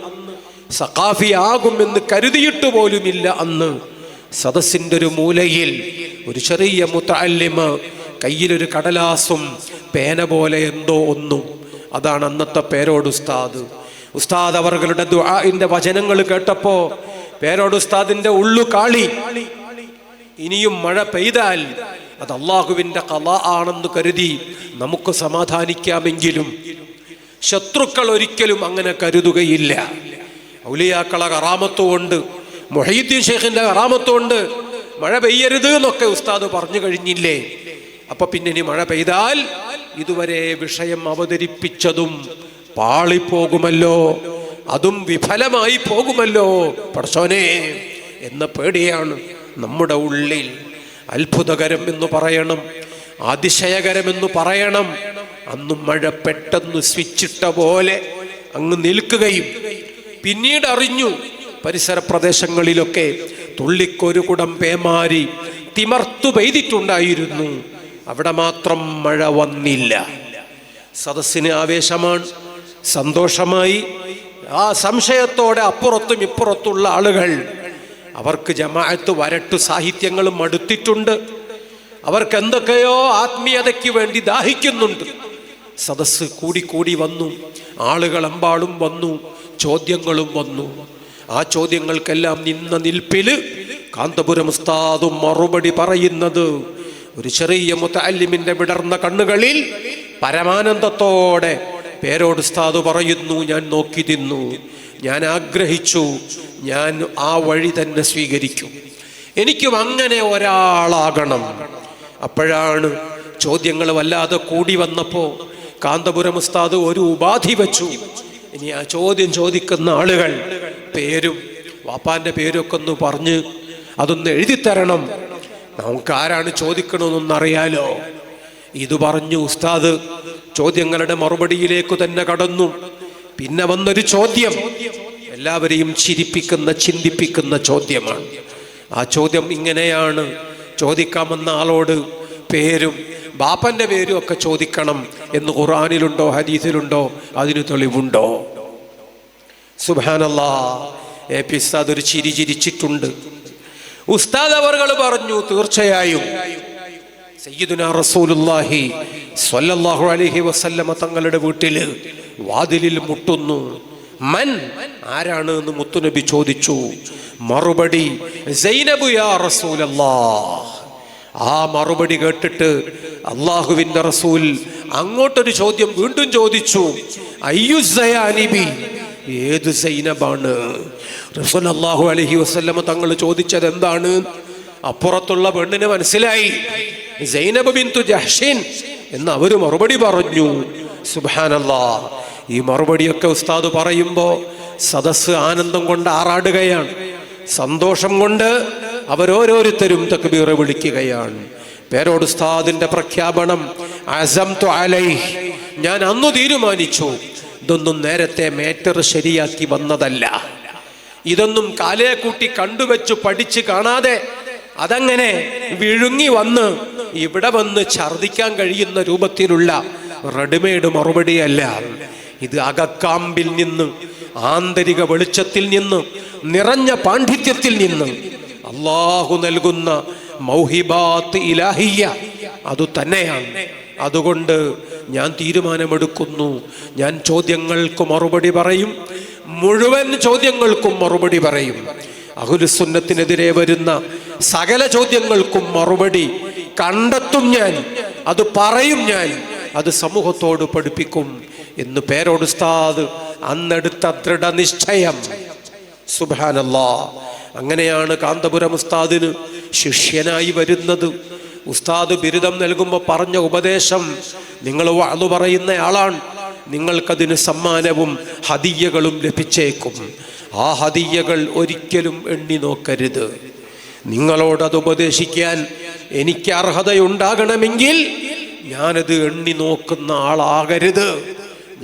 സഖാഫി ആകുമെന്ന് കരുതിയിട്ട് പോലുമില്ല അന്ന്. സദസ്സിൻ്റെ ഒരു മൂലയിൽ ഒരു ചെറിയ മുതഅല്ലിമ് കയ്യിലൊരു കടലാസും പേന പോലെ എന്തോ ഒന്നും. അതാണ് അന്നത്തെ പേരോട് ഉസ്താദ്. ഉസ്താദ് അവരുടെ ദുആഇന്റെ വചനങ്ങൾ കേട്ടപ്പോ പേരോട് ഉസ്താദിന്റെ ഉള്ളു കാളി. ഇനിയും മഴ പെയ്താൽ അത് അള്ളാഹുവിന്റെ ഖളാ ആണെന്ന് കരുതി നമുക്ക് സമാധാനിക്കാമെങ്കിലും ശത്രുക്കൾ ഒരിക്കലും അങ്ങനെ കരുതുകയില്ല. ഔലിയാക്കളെ കറാമത്തുകൊണ്ട്, മുഹീദ്ദീൻ ശൈഖിന്റെ കറാമത്തുകൊണ്ട് മഴ പെയ്യരുത് എന്നൊക്കെ ഉസ്താദ് പറഞ്ഞു കഴിഞ്ഞില്ലേ? അപ്പൊ പിന്നെ ഇനി മഴ പെയ്താൽ ഇതുവരെ വിഷയം അവതരിപ്പിച്ചതും പാളിപ്പോകുമല്ലോ, അതും വിഫലമായി പോകുമല്ലോ പടച്ചോനെ എന്ന പേടിയാണ് നമ്മുടെ ഉള്ളിൽ. അത്ഭുതകരം എന്ന് പറയണം, അതിശയകരമെന്ന് പറയണം. അന്ന് മഴ പെട്ടെന്ന് സ്വിച്ചിട്ട പോലെ അങ്ങ് നിൽക്കുകയും പിന്നീട് അറിഞ്ഞു പരിസര പ്രദേശങ്ങളിലൊക്കെ തുള്ളിക്കൊരു കുടം പേമാരി തിമർത്തു പെയ്തിട്ടുണ്ടായിരുന്നു. അവിടെ മാത്രം മഴ വന്നില്ല. സദസ്സിന് ആവേശമാണ്, സന്തോഷമായി. ആ സംശയത്തോടെ അപ്പുറത്തും ഇപ്പുറത്തുള്ള ആളുകൾ, അവർക്ക് ജമാഅത്ത് വരട്ടു സാഹിത്യങ്ങളും അടുത്തിട്ടുണ്ട്, അവർക്ക് എന്തൊക്കെയോ ആത്മീയതയ്ക്ക് വേണ്ടി ദാഹിക്കുന്നുണ്ട്. സദസ്സ് കൂടി വന്നു, ആളുകൾ എമ്പാടും വന്നു, ചോദ്യങ്ങളും വന്നു. ആ ചോദ്യങ്ങൾക്കെല്ലാം നിന്ന നിൽപ്പിൽ കാന്തപുരം ഉസ്താദും മറുപടി പറയുന്നത് ഒരു ചെറിയ മുതഅല്ലിമിന്റെ വിടർന്ന കണ്ണുകളിൽ പരമാനന്ദത്തോടെ പേരോട് ഉസ്താദ് പറയുന്നു, ഞാൻ നോക്കി നിന്നു, ഞാൻ ആഗ്രഹിച്ചു, ഞാൻ ആ വഴി തന്നെ സ്വീകരിക്കും, എനിക്കും അങ്ങനെ ഒരാളാകണം. അപ്പോഴാണ് ചോദ്യങ്ങൾ വല്ലാതെ കൂടി വന്നപ്പോ കാന്തപുരം ഉസ്താദ് ഒരു ഉപാധി വെച്ചു. ഇനി ആ ചോദ്യം ചോദിക്കുന്ന ആളുകൾ പേരും വാപ്പാന്റെ പേരൊക്കെ ഒന്ന് പറഞ്ഞ് അതൊന്ന് എഴുതിത്തരണം, നമുക്ക് ആരാണ് ചോദിക്കണമെന്നറിയാലോ. ഇത് പറഞ്ഞു ഉസ്താദ് ചോദ്യങ്ങളുടെ മറുപടിയിലേക്ക് തന്നെ കടന്നു. പിന്നെ വന്നൊരു ചോദ്യം എല്ലാവരെയും ചിരിപ്പിക്കുന്ന, ചിന്തിപ്പിക്കുന്ന ചോദ്യമാണ്. ആ ചോദ്യം ഇങ്ങനെയാണ്: ചോദിക്കാമെന്ന ആളോട് പേരും ബാപ്പന്റെ പേരും ഒക്കെ ചോദിക്കണം എന്ന് ഖുർആനിലുണ്ടോ, ഹദീസിലുണ്ടോ? അതിന് തെളിവുണ്ടോ? സുബ്ഹാനല്ലാഹ്. എപി ഉസ്താദ് ഒരു ചിരി ചിരിച്ചിട്ടുണ്ട്. ഉസ്താദ് അവർകൾ പറഞ്ഞു, തീർച്ചയായും സയ്യിദുനാ റസൂലുള്ളാഹി സ്വല്ലല്ലാഹു അലൈഹി വസല്ലമ തങ്ങളുടെ വീട്ടിൽ വാതിലിൽ മുട്ടുന്നു. മൻ, ആരാണ് എന്ന് മുത്തുനബി ചോദിച്ചു. മറുപടി സൈനബു യാ റസൂലല്ലാഹ്. ആ മറുപടി കേട്ടിട്ട് അള്ളാഹുവിന്റെ റസൂൽ അങ്ങോട്ടൊരു ചോദ്യം വീണ്ടും ചോദിച്ചു. അയ്യു സയാനിബി, ഏത് സൈനബാണ്? റസൂൽ സല്ലല്ലാഹു അലൈഹി വസല്ലമ തങ്ങൾ ചോദിച്ചത് എന്താണ്? അപ്പുറത്തുള്ള പെണ്ണിന് മനസ്സിലായി സൈനബ് ബിന്തു ജഹ്ഷിൻ എന്ന് അവര് മറുപടി പറഞ്ഞു. സുബ്ഹാനല്ലാഹ്. ഈ മറുപടിയൊക്കെ ഉസ്താദ് പറയുമ്പോ സദസ്സ് ആനന്ദം കൊണ്ട് ആറാടുകയാണ്, സന്തോഷം കൊണ്ട് അവരോരോരുത്തരും തക്ബീർ വിളിക്കുകയാണ്. പേരോട് ഉസ്താദിന്റെ പ്രഖ്യാപനം, അസംതു അലൈഹി, ഞാൻ അന്ന് തീരുമാനിച്ചു. ഇതൊന്നും നേരത്തെ മേറ്റർ ശരിയാക്കി വന്നതല്ല. ഇതൊന്നും കാലേ കൂട്ടി കണ്ടുവച്ചു പഠിച്ച് കാണാതെ അതങ്ങനെ വിഴുങ്ങി വന്ന് ഇവിടെ വന്ന് ഛർദിക്കാൻ കഴിയുന്ന രൂപത്തിലുള്ള റെഡിമെയ്ഡ് മറുപടിയല്ല. ഇത് അകക്കാമ്പിൽ നിന്ന്, ആന്തരിക വെളിച്ചത്തിൽ നിന്ന്, നിറഞ്ഞ പാണ്ഡിത്യത്തിൽ നിന്ന് അള്ളാഹു നൽകുന്ന മൗഹിബാത്ത് ഇലാഹിയ അത് തന്നെയാണ്. അതുകൊണ്ട് ഞാൻ തീരുമാനമെടുക്കുന്നു, ഞാൻ ചോദ്യങ്ങൾക്ക് മറുപടി പറയും, മുഴുവൻ ചോദ്യങ്ങൾക്കും മറുപടി പറയും. അഹ്ലുസുന്നത്തിനെതിരെ വരുന്ന സകല ചോദ്യങ്ങൾക്കും മറുപടി കണ്ടെത്തും ഞാൻ, അത് പറയും ഞാൻ, അത് സമൂഹത്തോട് പഠിപ്പിക്കും എന്ന് പേരോട് ഉസ്താദ് അന്നെടുത്ത ദൃഢനിശ്ചയം. സുബ്ഹാനല്ലാഹ്. അങ്ങനെയാണ് കാന്തപുരം ഉസ്താദിന് ശിഷ്യനായി വരുന്നത്. ഉസ്താദ് ബിരുദം നൽകുമ്പോൾ പറഞ്ഞ ഉപദേശം, നിങ്ങൾ വഅദ് പറയുന്ന ആളാണ്, നിങ്ങൾക്കതിന് സമ്മാനവും ഹദിയകളും ലഭിച്ചേക്കും. ആ ഹദിയകൾ ഒരിക്കലും എണ്ണി നോക്കരുത്. നിങ്ങളോടത് ഉപദേശിക്കാൻ എനിക്ക് അർഹതയുണ്ടാകണമെങ്കിൽ ഞാനത് എണ്ണി നോക്കുന്ന ആളാകരുത്.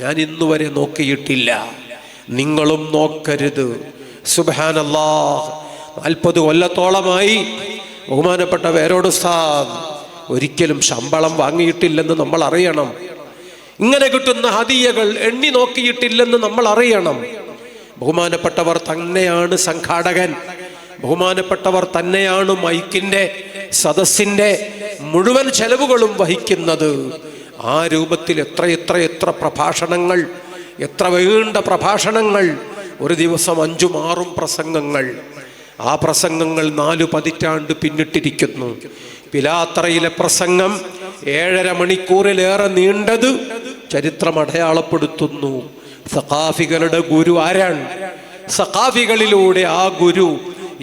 ഞാൻ ഇന്നുവരെ നോക്കിയിട്ടില്ല, നിങ്ങളും നോക്കരുത്. സുബ്ഹാനല്ലാഹ്. 40 കൊല്ലത്തോളമായി ബഹുമാനപ്പെട്ട പേരോട് ഉസ്താദ് ഒരിക്കലും ശമ്പളം വാങ്ങിയിട്ടില്ലെന്ന് നമ്മൾ അറിയണം. ഇങ്ങനെ കിട്ടുന്ന ഹദിയകൾ എണ്ണി നോക്കിയിട്ടില്ലെന്ന് നമ്മൾ അറിയണം. ബഹുമാനപ്പെട്ടവർ തന്നെയാണ് സംഘാടകൻ, ബഹുമാനപ്പെട്ടവർ തന്നെയാണ് മൈക്കിൻ്റെ സദസ്സിൻ്റെ മുഴുവൻ ചെലവുകളും വഹിക്കുന്നത്. ആ രൂപത്തിൽ എത്ര പ്രഭാഷണങ്ങൾ, എത്ര നീണ്ട പ്രഭാഷണങ്ങൾ, ഒരു ദിവസം 5ഉം 6ഉം പ്രസംഗങ്ങൾ. ആ പ്രസംഗങ്ങൾ 4 പതിറ്റാണ്ട് പിന്നിട്ടിരിക്കുന്നു. പിലാത്തറയിലെ പ്രസംഗം 7.5 മണിക്കൂറിലേറെ നീണ്ടത് ചരിത്രം അടയാളപ്പെടുത്തുന്നു. സഖാഫികളുടെ ഗുരു ആരാണ്? സഖാഫികളിലൂടെ ആ ഗുരു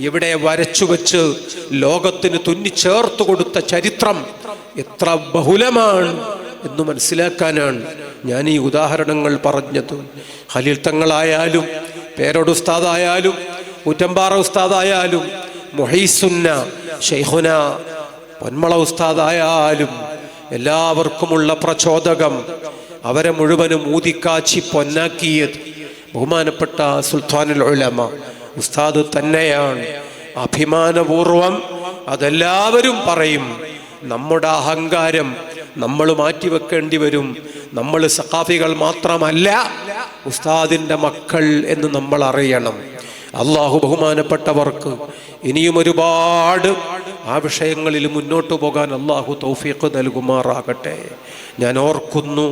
ഇവിടെ വരച്ചു വെച്ച് ലോകത്തിന് തുന്നിച്ചേർത്ത് കൊടുത്ത ചരിത്രം എത്ര ബഹുലമാണ് എന്ന് മനസ്സിലാക്കാനാണ് ഞാൻ ഈ ഉദാഹരണങ്ങൾ പറഞ്ഞത്. ഖലീൽ തങ്ങളായാലും, പേരോട് ഉസ്താദായാലും, ഊറ്റമ്പാറ ഉസ്താദായാലും, മുഹൈസുന്ന ശൈഖുന പൊന്മള ഉസ്താദായാലും എല്ലാവർക്കുമുള്ള പ്രചോദകം, അവരെ മുഴുവനും ഊതിക്കാച്ചി പൊന്നാക്കിയത് ബഹുമാനപ്പെട്ട സുൽത്താനുൽ ഉലമ ഉസ്താദ് തന്നെയാണ്. അഭിമാനപൂർവം അതെല്ലാവരും പറയും. നമ്മുടെ അഹങ്കാരം നമ്മൾ മാറ്റിവെക്കേണ്ടി വരും. നമ്മൾ സഖാഫികൾ മാത്രമല്ല, ഉസ്താദിൻ്റെ മക്കൾ എന്ന് നമ്മൾ അറിയണം. അള്ളാഹു ബഹുമാനപ്പെട്ടവർക്ക് ഇനിയും ഒരുപാട് ആ വിഷയങ്ങളിൽ മുന്നോട്ട് പോകാൻ അള്ളാഹു തൗഫീഖ് നൽകുമാറാകട്ടെ. ഞാൻ ഓർക്കുന്നു,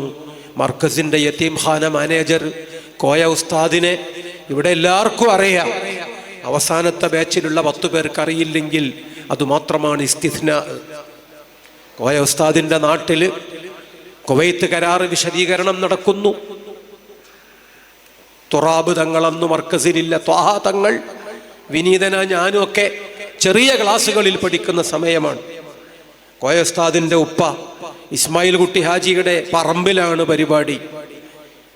മർക്കസിൻ്റെ യതീംഖാന മാനേജർ കോയ ഉസ്താദിനെ ഇവിടെ എല്ലാവർക്കും അറിയാം. അവസാനത്തെ ബാച്ചിലുള്ള 10 പേർക്ക് അറിയില്ലെങ്കിൽ അതുമാത്രമാണ് ഇസ്തിസ്നാ. കോയ ഉസ്താദിൻ്റെ നാട്ടിൽ കുവൈത്ത് കരാറ് വിശദീകരണം നടക്കുന്നു. തുറാബ് തങ്ങളന്ന് മർക്കസിലില്ല, ത്വാഹ തങ്ങൾ, വിനീതന, ഞാനും ഒക്കെ ചെറിയ ക്ലാസ്സുകളിൽ പഠിക്കുന്ന സമയമാണ്. കോയ ഉസ്താദിൻ്റെ ഉപ്പ ഇസ്മായിൽ കുട്ടി ഹാജിയുടെ പറമ്പിലാണ് പരിപാടി.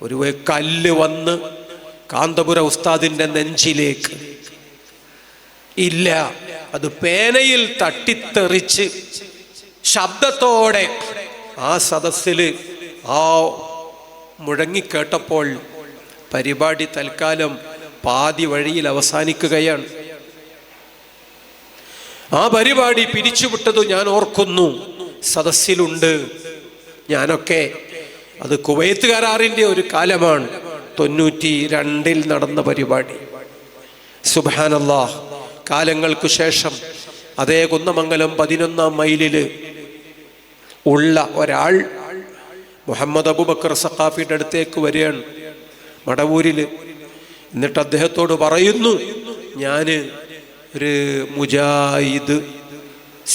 ഒരു കല്ല് വന്ന് കാന്തപുര ഉസ്താദിൻ്റെ നെഞ്ചിലേക്ക് ഇല്ല, അത് പേനയിൽ തട്ടിത്തെറിച്ച് ശബ്ദത്തോടെ ആ സദസ്സിൽ ആ മുഴങ്ങിക്കേട്ടപ്പോൾ പരിപാടി തൽക്കാലം പാതി വഴിയിൽ അവസാനിക്കുകയാണ്. ആ പരിപാടി പിരിച്ചുവിട്ടത് ഞാൻ ഓർക്കുന്നു, സദസ്സിലുണ്ട് ഞാനൊക്കെ. അത് കുവൈത്ത് കരാറിൻ്റെ ഒരു കാലമാണ്, 92 നടന്ന പരിപാടി. സുബ്ഹാനല്ലാഹ്. കാലങ്ങൾക്ക് ശേഷം അതേ കുന്നമംഗലം 11-ാം മൈലിൽ ഉള്ള ഒരാൾ മുഹമ്മദ് അബൂബക്കർ സഖാഫിയുടെ അടുത്തേക്ക് വരികയാണ്, മടവൂരിൽ. എന്നിട്ട് അദ്ദേഹത്തോട് പറയുന്നു, ഞാൻ ഒരു മുജാഹിദ്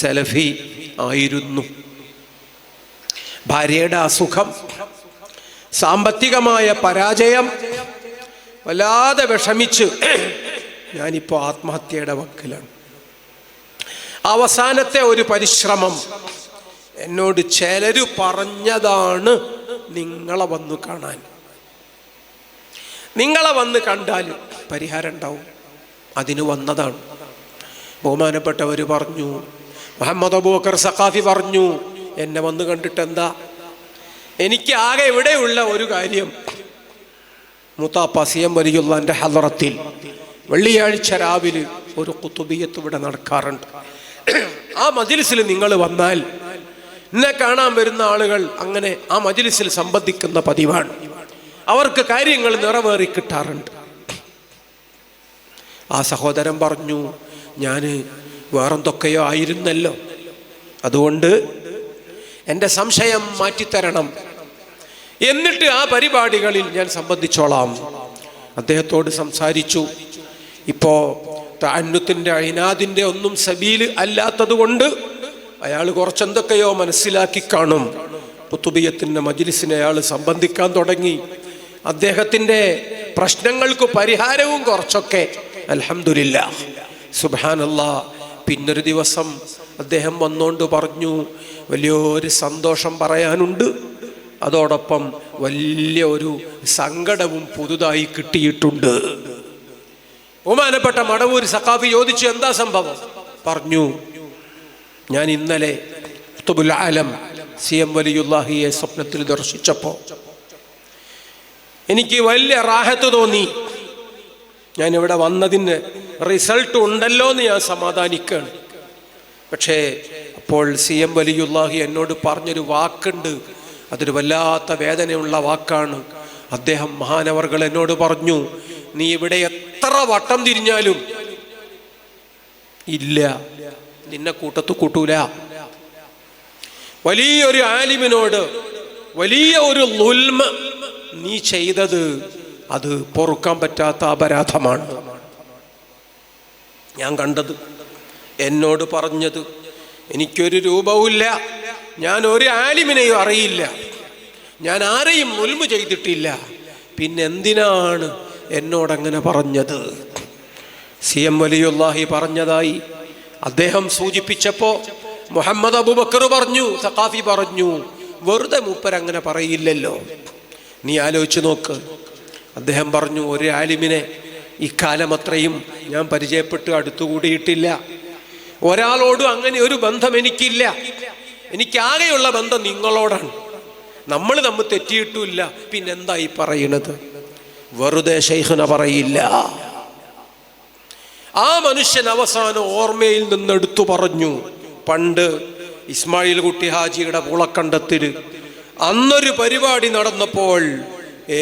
സലഫി ആയിരുന്നു. ഭാര്യയുടെ അസുഖം, സാമ്പത്തികമായ പരാജയം, വല്ലാതെ വിഷമിച്ച് ഞാനിപ്പോൾ ആത്മഹത്യയുടെ വക്കിലാണ്. അവസാനത്തെ ഒരു പരിശ്രമം എന്നോട് ചിലര് പറഞ്ഞതാണ്, നിങ്ങളെ വന്നു കാണാൻ. നിങ്ങളെ വന്ന് കണ്ടാൽ പരിഹാരം ഉണ്ടാവും. അതിന് വന്നതാണ്. ബഹുമാനപ്പെട്ടവർ പറഞ്ഞു, മുഹമ്മദ് അബൂബക്കർ സഖാഫി പറഞ്ഞു, എന്നെ വന്ന് കണ്ടിട്ട് എന്താ? എനിക്ക് ആകെ ഇവിടെയുള്ള ഒരു കാര്യം, മുത്താപ്പ സിയം വലിയുള്ളാന്റെ ഹളറത്തിൽ വെള്ളിയാഴ്ച രാവിലെ ഒരു ഖുതുബിയത്ത് ഇവിടെ നടക്കാറുണ്ട്. ആ മജ്ലിസിൽ നിങ്ങൾ വന്നാൽ എന്നെ കാണാൻ വരുന്ന ആളുകൾ അങ്ങനെ ആ മജ്ലിസിൽ സംബന്ധിക്കുന്ന പതിവാണ്. അവർക്ക് കാര്യങ്ങൾ നിറവേറി കിട്ടാറുണ്ട്. ആ സഹോദരൻ പറഞ്ഞു, ഞാൻ വേറെന്തൊക്കെയോ ആയിരുന്നല്ലോ, അതുകൊണ്ട് എൻ്റെ സംശയം മാറ്റിത്തരണം, എന്നിട്ട് ആ പരിപാടികളിൽ ഞാൻ സംബന്ധിച്ചോളാം. അദ്ദേഹത്തോട് സംസാരിച്ചു. ഇപ്പോൾ തഅന്നുത്തിൻ്റെ ഇനാദിൻ്റെ ഒന്നും സബീൽ അല്ലാത്തത് കൊണ്ട് അയാൾ കുറച്ചെന്തൊക്കെയോ മനസ്സിലാക്കി കാണും. ഖുതുബിയത്തിൻ്റെ മജ്ലിസിനെ അയാൾ സംബന്ധിക്കാൻ തുടങ്ങി. അദ്ദേഹത്തിൻ്റെ പ്രശ്നങ്ങൾക്ക് പരിഹാരവും കുറച്ചൊക്കെ അൽഹംദുലില്ലാഹ് സുബ്ഹാനല്ലാഹ്. പിന്നൊരു ദിവസം അദ്ദേഹം വന്നുകൊണ്ട് പറഞ്ഞു, വലിയൊരു സന്തോഷം പറയാനുണ്ട്, അതോടൊപ്പം വലിയ ഒരു സങ്കടവും പുതുതായി കിട്ടിയിട്ടുണ്ട്. ബഹുമാനപ്പെട്ട മടവൂർ സഖാഫി ചോദിച്ചു, എന്താ സംഭവം? പറഞ്ഞു, ഞാൻ ഇന്നലെ ഖുതുബുൽ ആലം CM വലിയുല്ലാഹിയെ സ്വപ്നത്തിൽ ദർശിച്ചപ്പോൾ എനിക്ക് വലിയ റാഹത്ത് തോന്നി. ഞാനിവിടെ വന്നതിന് റിസൾട്ട് ഉണ്ടല്ലോ എന്ന് ഞാൻ സമാധാനിക്കുകയാണ്. പക്ഷേ അപ്പോൾ CM വലിയുല്ലാഹി എന്നോട് പറഞ്ഞൊരു വാക്കുണ്ട്, അതൊരു വല്ലാത്ത വേദനയുള്ള വാക്കാണ്. അദ്ദേഹം മഹാനവർകൾ എന്നോട് പറഞ്ഞു, നീ ഇവിടെ എത്ര വട്ടം തിരിഞ്ഞാലും ഇല്ല, നിന്നെ കൂട്ടത്തു കൂട്ടൂല. വലിയൊരു ആലിമിനോട് വലിയ ഒരു ളുൽമ നീ ചെയ്തത് അത് പൊറുക്കാൻ പറ്റാത്ത അപരാധമാണ്. ഞാൻ കണ്ടത്, എന്നോട് പറഞ്ഞത്, എനിക്കൊരു രൂപവുമില്ല, ഞാൻ ഒരു ആലിമിനെയും അറിയില്ല, ഞാൻ ആരെയും ളുൽമ ചെയ്തിട്ടില്ല, പിന്നെ എന്തിനാണ് എന്നോടങ്ങനെ പറഞ്ഞത്? CM വലിയുല്ലാഹി പറഞ്ഞതായി അദ്ദേഹം സൂചിപ്പിച്ചപ്പോൾ മുഹമ്മദ് അബൂബക്കർ പറഞ്ഞു, സഖാഫി പറഞ്ഞു, വെറുതെ മൂപ്പരങ്ങനെ പറയില്ലല്ലോ, നീ ആലോചിച്ച് നോക്ക്. അദ്ദേഹം പറഞ്ഞു, ഒരു ആലിമിനെ ഇക്കാലം അത്രയും ഞാൻ പരിചയപ്പെട്ട് അടുത്തുകൂടിയിട്ടില്ല, ഒരാളോടും അങ്ങനെ ഒരു ബന്ധം എനിക്കില്ല, എനിക്കാകെയുള്ള ബന്ധം നിങ്ങളോടാണ്, നമ്മൾ തമ്മിൽ തെറ്റിയിട്ടുമില്ല, പിന്നെന്തായി പറയണത്? വെറുതെ ശൈഖുന പറയില്ല. ആ മനുഷ്യൻ അവസാനം ഓർമ്മയിൽ നിന്നെടുത്തു പറഞ്ഞു, പണ്ട് ഇസ്മായിൽ കുട്ടി ഹാജിയുടെ പൂളക്കണ്ടത്തിൽ അന്നൊരു പരിപാടി നടന്നപ്പോൾ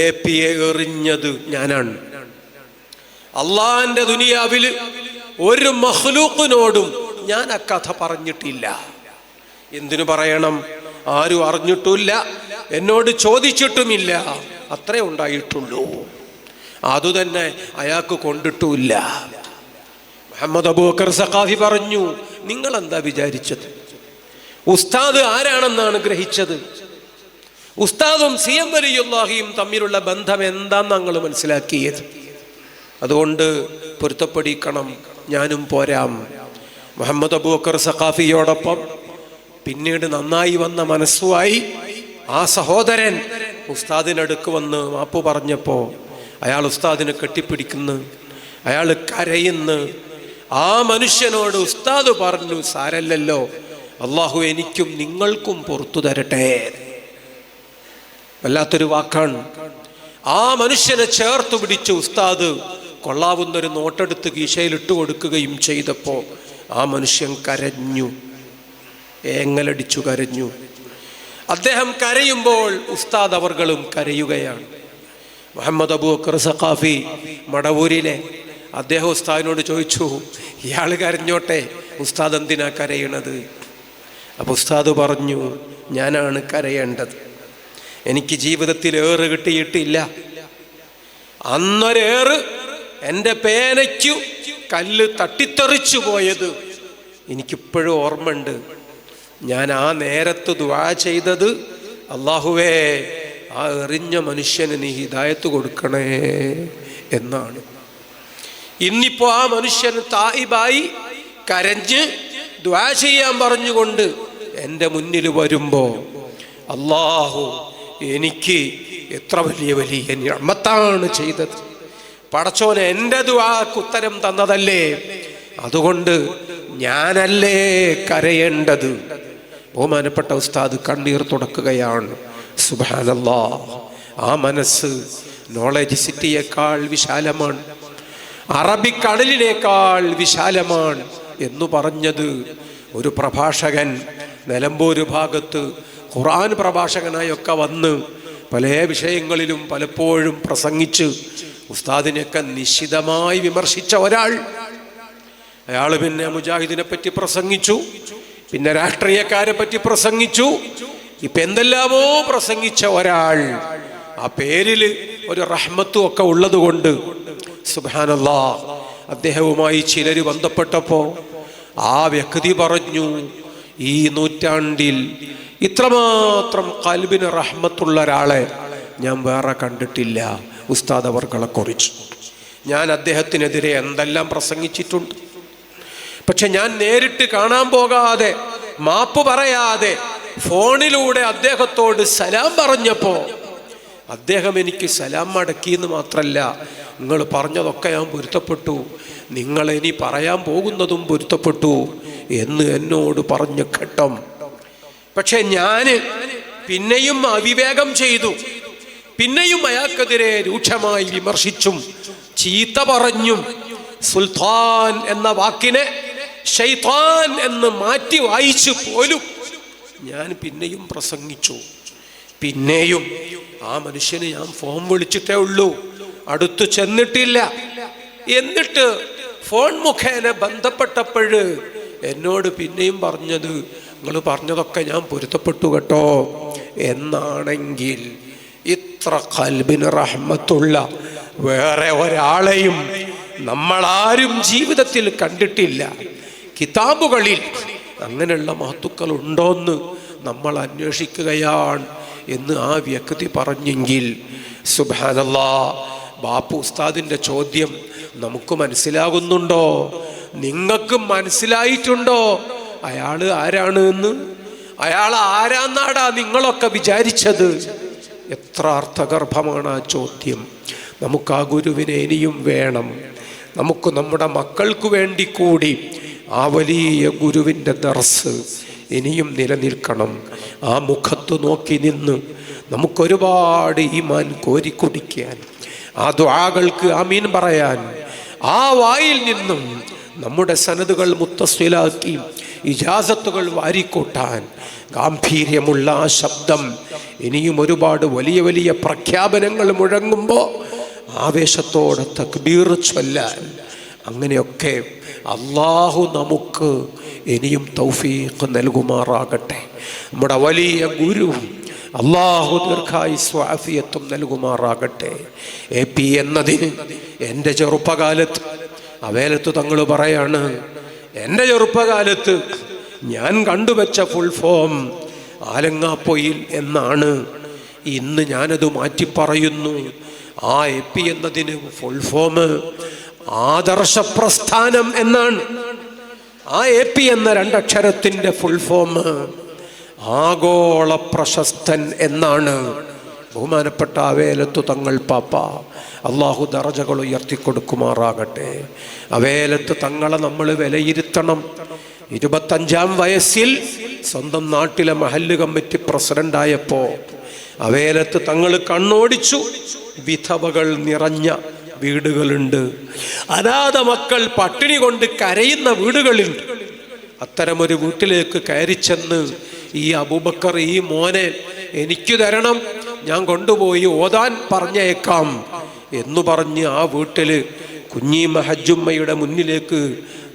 APA എറിഞ്ഞത് ഞാനാണ്. അള്ളാന്റെ ദുനിയാവിൽ ഒരു മഖ്ലൂഖിനോടും ഞാൻ ആ കഥ പറഞ്ഞിട്ടില്ല. എന്തിനു പറയണം? ആരും അറിഞ്ഞിട്ടില്ല, എന്നോട് ചോദിച്ചിട്ടുമില്ല, അത്രേ ഉണ്ടായിട്ടുള്ളൂ. അതുതന്നെ അയാൾക്ക് കൊണ്ടിട്ടുമില്ല. മുഹമ്മദ് അബൂബക്കർ സഖാഫി പറഞ്ഞു, നിങ്ങൾ എന്താ വിചാരിച്ചത്? ഉസ്താദ് ആരാണെന്നാണ് ഗ്രഹിച്ചത്? ഉസ്താദും CM വലിയുല്ലാഹിയും തമ്മിലുള്ള ബന്ധം എന്താന്ന് ഞങ്ങൾ മനസ്സിലാക്കിയത്. അതുകൊണ്ട് പൊരുത്തപ്പെടിക്കണം, ഞാനും പോരാം. മുഹമ്മദ് അബൂബക്കർ സഖാഫിയോടൊപ്പം പിന്നീട് നന്നായി വന്ന മനസ്സുമായി ആ സഹോദരൻ ഉസ്താദിനടുക്ക് വന്ന് മാപ്പ് പറഞ്ഞപ്പോൾ അയാൾ ഉസ്താദിനെ കെട്ടിപ്പിടിക്കുന്നു, അയാൾ കരയുന്നു. ആ മനുഷ്യനോട് ഉസ്താദ് പറഞ്ഞു, സാരല്ലല്ലോ, അള്ളാഹു എനിക്കും നിങ്ങൾക്കും പുറത്തു തരട്ടെ. വല്ലാത്തൊരു വാക്കാണ്. ആ മനുഷ്യനെ ചേർത്ത് പിടിച്ച് ഉസ്താദ് കൊള്ളാവുന്നൊരു നോട്ടെടുത്ത് കീശയിലിട്ട് കൊടുക്കുകയും ചെയ്തപ്പോൾ ആ മനുഷ്യൻ കരഞ്ഞു, ഏങ്ങലടിച്ചു കരഞ്ഞു. അദ്ദേഹം കരയുമ്പോൾ ഉസ്താദ് അവർകളും കരയുകയാണ്. മുഹമ്മദ് അബൂബക്കർ സഖാഫി മടവൂരിലെ അദ്ദേഹം ഉസ്താദിനോട് ചോദിച്ചു, ഇയാൾ കരഞ്ഞോട്ടെ, ഉസ്താദ് എന്തിനാ കരയണത്? അപ്പോൾ ഉസ്താദ് പറഞ്ഞു, ഞാനാണ് കരയേണ്ടത്, എനിക്ക് ജീവിതത്തിൽ ഏറ് കിട്ടിയിട്ടില്ല. അന്നൊരേറ് എൻ്റെ പേനയ്ക്കു കല്ല് തട്ടിത്തെറിച്ചു പോയത് എനിക്കിപ്പോഴും ഓർമ്മയുണ്ട്. ഞാൻ ആ നേരത്ത് ദുആ ചെയ്തത്, അല്ലാഹുവേ ആ എറിഞ്ഞ മനുഷ്യന് നീ ഹിദായത്ത് കൊടുക്കണേ എന്നാണ്. ഇന്നിപ്പോ ആ മനുഷ്യന് തായിബായി കരഞ്ഞ് ദുആ ചെയ്യാൻ പറഞ്ഞുകൊണ്ട് എൻ്റെ മുന്നിൽ വരുമ്പോ അല്ലാഹു എനിക്ക് എത്ര വലിയ വലിയ നിഅമത്താണ് ചെയ്തത്. പടച്ചോനെ എൻ്റെ ദുആക്ക് ഉത്തരം തന്നതല്ലേ, അതുകൊണ്ട് ഞാനല്ലേ കരയേണ്ടത്. ബഹുമാനപ്പെട്ട ഉസ്താദ് കണ്ണീർ തുടക്കുകയാണ്. സുബ്ഹാനല്ലാഹ്, ആ മനസ്സ് നോളജ് സിറ്റിയേക്കാൾ വിശാലമാണ്. അറബിക്കടലിനേക്കാൾ വിശാലമാണ് എന്ന് പറഞ്ഞത് ഒരു പ്രഭാഷകൻ നിലമ്പൂർ ഭാഗത്ത് ഖുർആൻ പ്രഭാഷകനായൊക്കെ വന്ന് പല വിഷയങ്ങളിലും പലപ്പോഴും പ്രസംഗിച്ച് ഉസ്താദിനെയൊക്കെ നിശിതമായി വിമർശിച്ച ഒരാൾ. അയാൾ പിന്നെ മുജാഹിദിനെ പറ്റി പ്രസംഗിച്ചു, പിന്നെ രാഷ്ട്രീയക്കാരെ പറ്റി പ്രസംഗിച്ചു, ഇപ്പൊ എന്തെല്ലാമോ പ്രസംഗിച്ച ഒരാൾ. ആ പേരിൽ ഒരു റഹ്മത്തും ഒക്കെ ഉള്ളത് കൊണ്ട് സുബ്ഹാനല്ലാഹ്, അദ്ദേഹവുമായി ചിലർ ബന്ധപ്പെട്ടപ്പോ ആ വ്യക്തി പറഞ്ഞു, ഈ നൂറ്റാണ്ടിൽ ഇത്രമാത്രം ഖൽബിന് റഹ്മത്തുള്ള ഒരാളെ ഞാൻ വേറെ കണ്ടിട്ടില്ല ഉസ്താദ് അവർകളെ കുറിച്ച്. ഞാൻ അദ്ദേഹത്തിനെതിരെ എന്തെല്ലാം പ്രസംഗിച്ചിട്ടുണ്ട്, പക്ഷെ ഞാൻ നേരിട്ട് കാണാൻ പോകാതെ മാപ്പ് പറയാതെ ഫോണിലൂടെ അദ്ദേഹത്തോട് സലാം പറഞ്ഞപ്പോ അദ്ദേഹം എനിക്ക് സലാം മടക്കിയെന്ന് മാത്രല്ല, നിങ്ങൾ പറഞ്ഞതൊക്കെ ഞാൻ പൊരുത്തപ്പെട്ടു, നിങ്ങൾ ഇനി പറയാൻ പോകുന്നതും പൊരുത്തപ്പെട്ടു എന്ന് എന്നോട് പറഞ്ഞ ഘട്ടം. പക്ഷെ ഞാൻ പിന്നെയും അവിവേകം ചെയ്തു, പിന്നെയും അയാൾക്കെതിരെ രൂക്ഷമായി വിമർശിച്ചും ചീത്ത പറഞ്ഞും സുൽത്താൻ എന്ന വാക്കിനെ ശൈത്താൻ എന്ന് മാറ്റി വായിച്ചു പോലും ഞാൻ പിന്നെയും പ്രസംഗിച്ചു. പിന്നെയും ആ മനുഷ്യന് ഞാൻ ഫോൺ വിളിച്ചിട്ടേ ഉള്ളൂ, അടുത്ത് ചെന്നിട്ടില്ല. എന്നിട്ട് ഫോൺ മുഖേന ബന്ധപ്പെട്ടപ്പോഴ് എന്നോട് പിന്നെയും പറഞ്ഞത്, നിങ്ങൾ പറഞ്ഞതൊക്കെ ഞാൻ പൊരുത്തപ്പെട്ടു കേട്ടോ എന്നാണെങ്കിൽ ഇത്ര ഖൽബിന് റഹ്മത്തുള്ള വേറെ ഒരാളെയും നമ്മളാരും ജീവിതത്തിൽ കണ്ടിട്ടില്ല. കിതാബുകളിൽ അങ്ങനെയുള്ള മഹത്തുക്കൾ ഉണ്ടോന്ന് നമ്മൾ അന്വേഷിക്കുകയാണ് എന്ന് ആ വ്യക്തി പറഞ്ഞെങ്കിൽ സുബ്ഹാനല്ലാഹ്, ബാപ്പു ഉസ്താദിൻ്റെ ചോദ്യം നമുക്ക് മനസ്സിലാകുന്നുണ്ടോ? നിങ്ങൾക്ക് മനസ്സിലായിട്ടുണ്ടോ അയാൾ ആരാണ് എന്ന്? അയാൾ ആരാന്നാടാ നിങ്ങളൊക്കെ വിചാരിച്ചത്? എത്ര അർത്ഥഗർഭമാണ് ആ ചോദ്യം. നമുക്ക് ആ ഗുരുവിനെ ഇനിയും വേണം. നമുക്ക് നമ്മുടെ മക്കൾക്ക് വേണ്ടി കൂടി ആ വലിയ ഗുരുവിൻ്റെ ദർസ് ഇനിയും നിലനിൽക്കണം. ആ മുഖത്ത് നോക്കി നിന്ന് നമുക്കൊരുപാട് ഈമാൻ കോരിക്കുടിക്കാൻ, ആ ദുആകൾക്ക് ആമീൻ പറയാൻ, ആ വായിൽ നിന്നും നമ്മുടെ സനദുകൾ മുത്തസ്വിലാക്കി ഇജാസത്തുകൾ വാരിക്കൂട്ടാൻ ഗാംഭീര്യമുള്ള ആ ശബ്ദം ഇനിയും ഒരുപാട് വലിയ വലിയ പ്രഖ്യാപനങ്ങൾ മുഴങ്ങുമ്പോൾ ആവേശത്തോടെ തക്ബീർ ചൊല്ലാൻ, അങ്ങനെയൊക്കെ അള്ളാഹു നമുക്ക് ഇനിയും തൗഫീഖ് നൽകുമാറാകട്ടെ. നമ്മുടെ വലിയ ഗുരു അള്ളാഹു ദീർഘായുസ്സും ആഫിയത്തും നൽകുമാറാകട്ടെ. AP എന്നതിന് എൻ്റെ ചെറുപ്പകാലത്ത് അവേലത്ത് തങ്ങൾ പറയാണ്, എൻ്റെ ചെറുപ്പകാലത്ത് ഞാൻ കണ്ടുവച്ച ഫുൾ ഫോം ആലങ്ങാപ്പൊയിൽ എന്നാണ്. ഇന്ന് ഞാനത് മാറ്റി പറയുന്നു. ആ AP എന്നതിന് ഫുൾ ഫോം ആദർശ പ്രസ്ഥാനം എന്നാണ്. ആ AP എന്ന രണ്ടക്ഷരത്തിൻ്റെ ഫുൾ ഫോം ആഗോള പ്രശസ്തൻ എന്നാണ്. ബഹുമാനപ്പെട്ട അവേലത്തു തങ്ങൾ പാപ്പ അള്ളാഹു ദറജകൾ ഉയർത്തിക്കൊടുക്കുമാറാകട്ടെ. അവേലത്ത് തങ്ങളെ നമ്മൾ വിലയിരുത്തണം. 25-ാം വയസ്സിൽ സ്വന്തം നാട്ടിലെ മഹല്ല് കമ്മിറ്റി പ്രസിഡന്റായപ്പോൾ അവേലത്ത് തങ്ങൾ കണ്ണോടിച്ചു. വിധവകൾ നിറഞ്ഞ വീടുകളുണ്ട്, അനാഥ മക്കൾ പട്ടിണി കൊണ്ട് കരയുന്ന വീടുകളുണ്ട്. അത്തരമൊരു വീട്ടിലേക്ക് കയറി ചെന്ന്, ഈ അബൂബക്കർ, ഈ മോനെ എനിക്ക് തരണം, ഞാൻ കൊണ്ടുപോയി ഓതാൻ പറഞ്ഞേക്കാം എന്നു പറഞ്ഞ് ആ വീട്ടില് കുഞ്ഞീമ ഹജ്ജുമ്മയുടെ മുന്നിലേക്ക്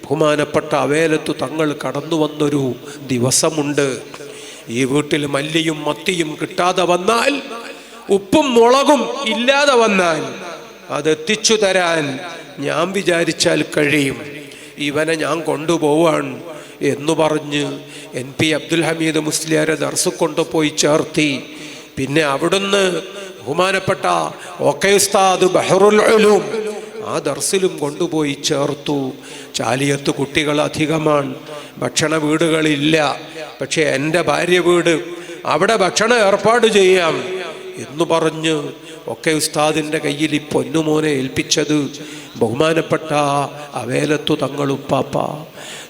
ബഹുമാനപ്പെട്ട അവേലത്തു തങ്ങൾ കടന്നു വന്നൊരു ദിവസമുണ്ട്. ഈ വീട്ടിൽ മല്ലിയും മത്തിയും കിട്ടാതെ വന്നാൽ, ഉപ്പും മുളകും ഇല്ലാതെ വന്നാൽ അതെത്തിച്ചു തരാൻ ഞാൻ വിചാരിച്ചാൽ കഴിയും. ഇവനെ ഞാൻ കൊണ്ടുപോവാൻ എന്നു പറഞ്ഞ് NP അബ്ദുൽ ഹമീദ് മുസ്ലിയാരെ ദർസ് കൊണ്ടുപോയി ചേർത്തി. പിന്നെ അവിടുന്ന് ബഹുമാനപ്പെട്ട ഓക്കെ ഉസ്താദ് ബഹറുൽ ഉലൂം ആ ദർസിലും കൊണ്ടുപോയി ചേർത്തു. ചാലിയത്ത് കുട്ടികൾ അധികമാണ്, ഭക്ഷണ വീടുകളില്ല. പക്ഷെ എൻ്റെ ഭാര്യ വീട്, അവിടെ ഭക്ഷണം ഏർപ്പാട് ചെയ്യാം എന്നു പറഞ്ഞ് ഒക്കെ ഉസ്താദിൻ്റെ കയ്യിൽ ഈ പൊന്നുമോനെ ഏൽപ്പിച്ചത് ബഹുമാനപ്പെട്ട അവേലത്തു തങ്ങളും പാപ്പ.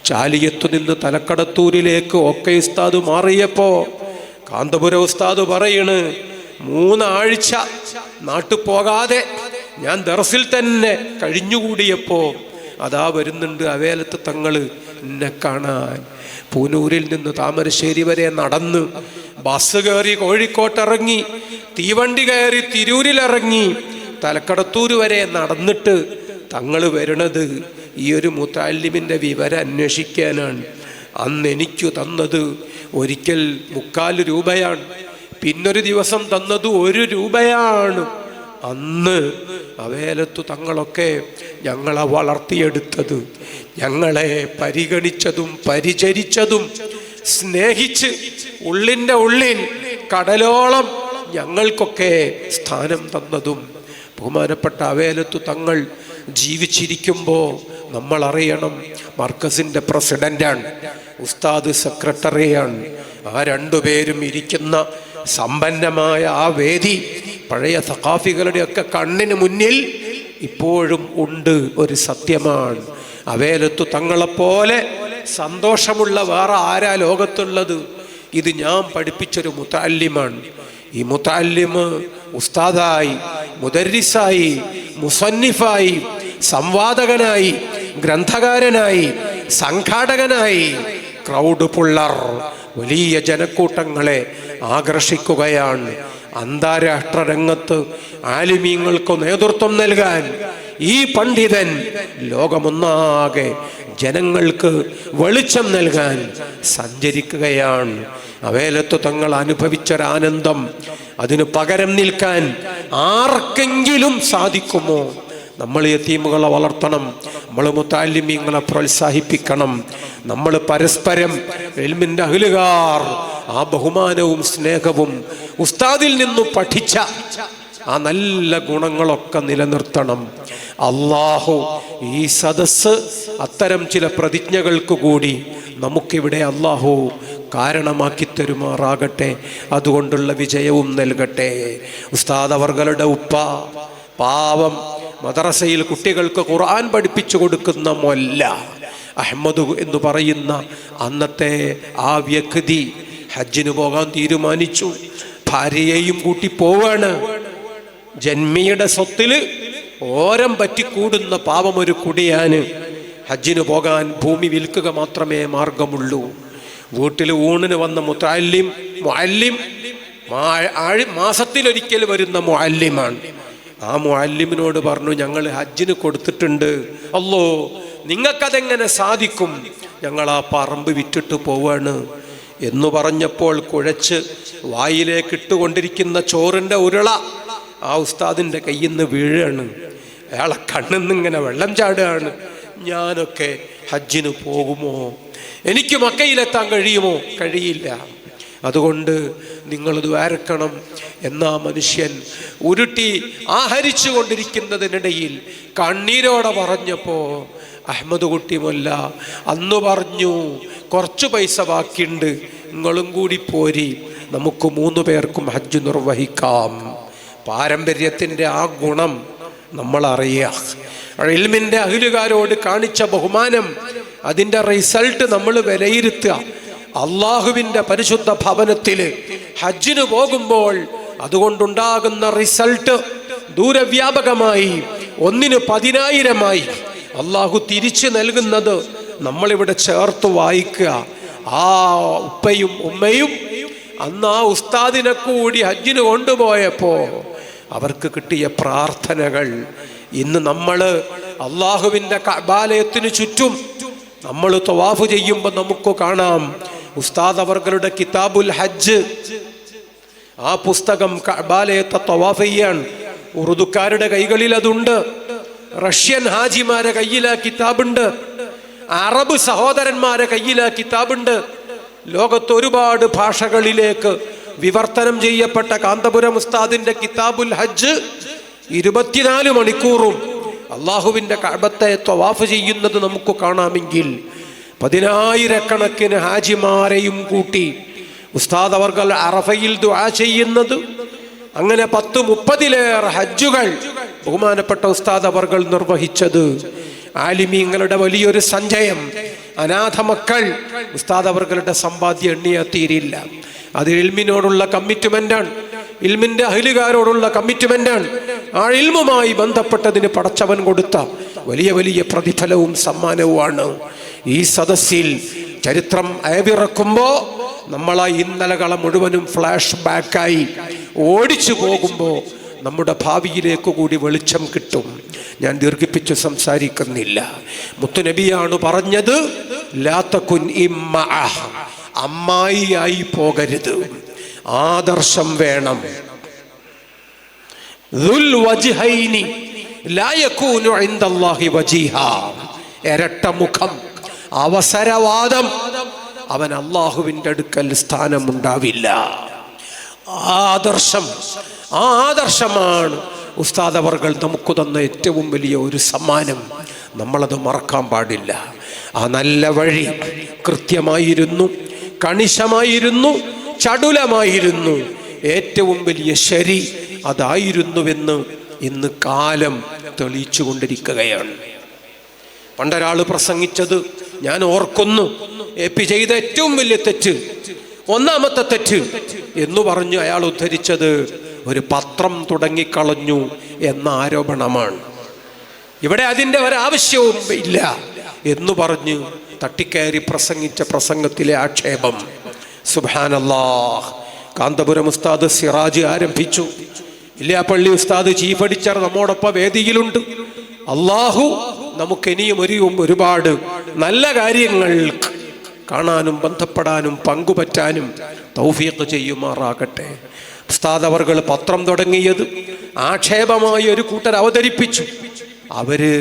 ചാലിയത്തു നിന്ന് തലക്കടത്തൂരിലേക്ക് ഒക്കെ ഉസ്താദ് മാറിയപ്പോൾ കാന്തപുര ഉസ്താദ് പറയണ്, 3 ആഴ്ച നാട്ടു പോകാതെ ഞാൻ ദർസിൽ തന്നെ കഴിഞ്ഞുകൂടിയപ്പോൾ അതാ വരുന്നുണ്ട് അവേലത്ത് തങ്ങള് എന്നെ കാണാൻ. പൂനൂരിൽ നിന്ന് താമരശ്ശേരി വരെ നടന്ന്, ബസ് കയറി കോഴിക്കോട്ടിറങ്ങി, തീവണ്ടി കയറി തിരൂരിലിറങ്ങി, തലക്കടത്തൂർ വരെ നടന്നിട്ട് തങ്ങൾ വരണത് ഈ ഒരു മുത്തഅല്ലിമിൻ്റെ വിവരം അന്വേഷിക്കാനാണ്. അന്ന് എനിക്ക് തന്നത് ഒരിക്കൽ 3/4 രൂപയാണ്, പിന്നൊരു ദിവസം തന്നത് 1 രൂപയാണ്. അന്ന് അവേലത്തു തങ്ങളൊക്കെ ഞങ്ങളെ വളർത്തിയെടുത്തത്, ഞങ്ങളെ പരിഗണിച്ചതും പരിചരിച്ചതും സ്നേഹിച്ച് ഉള്ളിൻ്റെ ഉള്ളിൽ കടലോളം ഞങ്ങൾക്കൊക്കെ സ്ഥാനം തന്നതും. ബഹുമാനപ്പെട്ട അവേലത്തു തങ്ങൾ ജീവിച്ചിരിക്കുമ്പോൾ നമ്മൾ അറിയണം, മർക്കസിൻ്റെ പ്രസിഡൻ്റാണ്, ഉസ്താദ് സെക്രട്ടറിയാണ്. ആ 2 പേരും ഇരിക്കുന്ന സമ്പന്നമായ ആ വേദി പഴയ സഖാഫികളുടെയൊക്കെ കണ്ണിന് മുന്നിൽ ഇപ്പോഴും ഉണ്ട്. ഒരു സത്യമാണ്, അവേലത്തു തങ്ങളെപ്പോലെ സന്തോഷമുള്ള വേറെ ആരാ ലോകത്തുള്ളത്? ഇത് ഞാൻ പഠിപ്പിച്ചൊരു മുത്തഅല്ലിമാണ്. ഈ മുത്തഅല്ലിമ് ഉസ്താദായി, മുദർരിസായി, മുസന്നിഫായി, സംവാദകനായി, ഗ്രന്ഥകാരനായി, സംഘാടകനായി, ക്രൗഡ് പുള്ളർ, വലിയ ജനക്കൂട്ടങ്ങളെ ആകർഷിക്കുകയാണ്. അന്താരാഷ്ട്ര രംഗത്ത് ആലിമീങ്ങൾക്ക് നേതൃത്വം നൽകാൻ ഈ പണ്ഡിതൻ ലോകമൊന്നാകെ ജനങ്ങൾക്ക് വെളിച്ചം നൽകാൻ സഞ്ചരിക്കുകയാണ്. അവേലത്തു തങ്ങൾ അനുഭവിച്ചൊരാനന്ദം അതിന് പകരം നിൽക്കാൻ ആർക്കെങ്കിലും സാധിക്കുമോ? നമ്മൾ യതീമുകളെ വളർത്തണം, നമ്മൾ മുത്തഅല്ലിമീങ്ങളെ പ്രോത്സാഹിപ്പിക്കണം, നമ്മൾ പരസ്പരം ഇൽമിൻ്റെ അഹ്ലുകാർ ആ ബഹുമാനവും സ്നേഹവും ഉസ്താദിൽ നിന്നും പഠിച്ച ആ നല്ല ഗുണങ്ങളൊക്കെ നിലനിർത്തണം. അല്ലാഹു ഈ സദസ്സ് അത്തരം ചില പ്രതിജ്ഞകൾക്ക് കൂടി നമുക്കിവിടെ അല്ലാഹു കാരണമാക്കി തരുമാറാകട്ടെ. അതുകൊണ്ടുള്ള വിജയവും നൽകട്ടെ. ഉസ്താദ് അവർകളുടെ ഉപ്പ പാവം മദ്രസയിൽ കുട്ടികൾക്ക് ഖുർആൻ പഠിപ്പിച്ചു കൊടുക്കുന്ന മൊല്ല അഹമ്മദ് എന്ന് പറയുന്ന അന്നത്തെ ആ വ്യക്തി ഹജ്ജിന് പോകാൻ തീരുമാനിച്ചു. ഭാര്യയെയും കൂട്ടി പോവാണ്. ജന്മിയുടെ സ്വത്തിൽ ഓരം പറ്റിക്കൂടുന്ന പാവമൊരു കുടിയാന്. ഹജ്ജിന് പോകാൻ ഭൂമി വിൽക്കുക മാത്രമേ മാർഗമുള്ളൂ. വീട്ടിൽ ഊണിന് വന്ന മുത്തഅല്ലിം മാസത്തിലൊരിക്കൽ വരുന്ന മുഅല്ലിമാണ്. ആ മുഅല്ലിമിനോട് പറഞ്ഞു, ഞങ്ങൾ ഹജ്ജിന് കൊടുത്തിട്ടുണ്ട്, അല്ലോ നിങ്ങൾക്കതെങ്ങനെ സാധിക്കും? ഞങ്ങൾ ആ പറമ്പ് വിറ്റിട്ട് പോവാണ് എന്ന് പറഞ്ഞപ്പോൾ കുഴച്ച് വായിലേക്ക് ഇട്ടുകൊണ്ടിരിക്കുന്ന ചോറിൻ്റെ ഉരുള ആ ഉസ്താദിൻ്റെ കയ്യിൽ നിന്ന് വീഴാണ്. അയാളെ കണ്ണിൽ നിന്നിങ്ങനെ വെള്ളം ചാടുകയാണ്. ഞാനൊക്കെ ഹജ്ജിന് പോകുമോ? എനിക്ക് മക്കയിലെത്താൻ കഴിയുമോ? കഴിയില്ല. അതുകൊണ്ട് നിങ്ങൾ ദ്വാരക്കണം. എന്നാ മനുഷ്യൻ ഉരുട്ടി ആഹരിച്ചു കൊണ്ടിരിക്കുന്നതിനിടയിൽ കണ്ണീരോടെ പറഞ്ഞപ്പോൾ അഹമ്മദ് കുട്ടി മൊല്ല അന്ന് പറഞ്ഞു, കുറച്ച് പൈസ ബാക്കിയുണ്ട്, നിങ്ങളും കൂടി പോരി, നമുക്ക് 3 പേർക്കും ഹജ്ജ് നിർവഹിക്കാം. പാരമ്പര്യത്തിൻ്റെ ആ ഗുണം നമ്മളറിയുക. ഇൽമിൻ്റെ അഹ്ലുകാരോട് കാണിച്ച ബഹുമാനം, അതിൻ്റെ റിസൾട്ട് നമ്മൾ വിലയിരുത്തുക. അള്ളാഹുവിൻ്റെ പരിശുദ്ധ ഭവനത്തിൽ ഹജ്ജിന് പോകുമ്പോൾ അതുകൊണ്ടുണ്ടാകുന്ന റിസൾട്ട് ദൂരവ്യാപകമായി, 1ന് 10,000 അള്ളാഹു തിരിച്ചു നൽകുന്നത് നമ്മളിവിടെ ചേർത്ത് വായിക്കുക. ആ ഉപ്പയും ഉമ്മയും അന്ന് ആ ഉസ്താദിനെ കൂടി ഹജ്ജിന് കൊണ്ടുപോയപ്പോൾ അവർക്ക് കിട്ടിയ പ്രാർത്ഥനകൾ ഇന്ന് നമ്മൾ അള്ളാഹുവിൻ്റെ കഅബാലയത്തിന് ചുറ്റും നമ്മൾ തവാഫ് ചെയ്യുമ്പോൾ നമുക്ക് കാണാം. ഉസ്താദ് അവർകളുടെ കിതാബുൽ ഹജ്ജ്, ആ പുസ്തകം കഅബാലയത്തെ തവാഫ് ചെയ്യാൻ ഉറുദുക്കാരുടെ കൈകളിൽ അതുണ്ട്. റഷ്യൻ ഹാജിമാരെ കയ്യിൽ ആ കിതാബുണ്ട്. അറബ് സഹോദരന്മാരെ കയ്യിൽ ആ കിതാബുണ്ട്. ലോകത്ത് ഒരുപാട് ഭാഷകളിലേക്ക് വിവർത്തനം ചെയ്യപ്പെട്ട കാന്തപുരം ഉസ്താദിന്റെ കിതാബുൽ ഹജ്ജ് 24 മണിക്കൂറും അള്ളാഹുവിൻ്റെ കഅബത്തെ തവാഫ് ചെയ്യുന്നത് നമുക്ക് കാണാമെങ്കിൽ 10,000 ഹാജിമാരെയും കൂട്ടി ഉസ്താദ് അവർകൾ അറഫയിൽ ദുആ ചെയ്യുന്നത്, അങ്ങനെ 10-30 ഹജ്ജുകൾ ബഹുമാനപ്പെട്ട ഉസ്താദ് അവർകൾ നിർവഹിച്ചത്, ആലിമീങ്ങളുടെ വലിയൊരു സഞ്ചയം, അനാഥ മക്കൾ, ഉസ്താദ് അവർകളുടെ സമ്പാദ്യം എണ്ണിയാ തീരില്ല. അത് ഇൽമിനോടുള്ള കമ്മിറ്റ്മെന്റാണ്. ഇൽമിന്റെ അഹ്ലുകാരോടുള്ള കമ്മിറ്റ്മെന്റാണ്. ആ ഇൽമുമായി ബന്ധപ്പെട്ടതിന് പടച്ചവൻ കൊടുത്ത വലിയ വലിയ പ്രതിഫലവും സമ്മാനവുമാണ്. ഈ സദസ്സിൽ ചരിത്രം അയവിറക്കുമ്പോൾ നമ്മളാ ഇന്നലകളെ മുഴുവനും ഫ്ലാഷ് ബാക്കായി ഓടിച്ചു പോകുമ്പോൾ നമ്മുടെ ഭാവിയിലേക്ക് കൂടി വെളിച്ചം കിട്ടും. ഞാൻ ദീർഘിപ്പിച്ച് സംസാരിക്കുന്നില്ല. മുത്തുനബിയാണ് പറഞ്ഞത്, ലാ തകുൻ ഇമ്മഅഹ, അമ്മായിയായി പോകരുത്, ആദർശം വേണം. ദുൽ വജ്ഹൈനി ലാ യകൂനു ഇൻദല്ലാഹി വജീഹാ, ഇരട്ട മുഖം, അവസരവാദം, അവൻ അള്ളാഹുവിൻ്റെ അടുക്കൽ സ്ഥാനമുണ്ടാവില്ല. ആദർശം, ആ ആദർശമാണ് ഉസ്താദ് അവർകൾ നമുക്ക് തന്ന ഏറ്റവും വലിയ ഒരു സമ്മാനം. നമ്മളത് മറക്കാൻ പാടില്ല. ആ നല്ല വഴി കൃത്യമായിരുന്നു, കണിശമായിരുന്നു, ചടുലമായിരുന്നു. ഏറ്റവും വലിയ ശരി അതായിരുന്നുവെന്ന് ഇന്ന് കാലം തെളിയിച്ചു കൊണ്ടിരിക്കുകയാണ്. പണ്ടൊരാൾ പ്രസംഗിച്ചത് ഞാൻ ഓർക്കുന്നു, എപ്പി ചെയ്ത ഏറ്റവും വലിയ തെറ്റ്, ഒന്നാമത്തെ തെറ്റ് എന്ന് പറഞ്ഞ് അയാൾ ഉദ്ധരിച്ചത് ഒരു പത്രം തുടങ്ങിക്കളഞ്ഞു എന്ന ആരോപണമാണ്. ഇവിടെ അതിൻ്റെ ഒരാവശ്യവും ഇല്ല എന്ന് പറഞ്ഞ് തട്ടിക്കയറി പ്രസംഗിച്ച പ്രസംഗത്തിലെ ആക്ഷേപം. സുബ്ഹാനല്ലാഹ്. കാന്തപുരം ഉസ്താദ് സിറാജ് ആരംഭിച്ചു. ഇല്യാപ്പള്ളി ഉസ്താദ് ചീഫ് എഡിറ്റർ നമ്മോടൊപ്പം വേദിയിലുണ്ട്. അള്ളാഹു നമുക്കിനിയും ഒരുപാട് നല്ല കാര്യങ്ങൾ കാണാനും ബന്ധപ്പെടാനും പങ്കുപറ്റാനും തൗഫീഖ് ചെയ്യുമാറാകട്ടെ. ഉസ്താദ് അവർകൾ പത്രം തുടങ്ങിയത് ആക്ഷേപമായി ഒരു കൂട്ടർ അവതരിപ്പിച്ചു. അവര്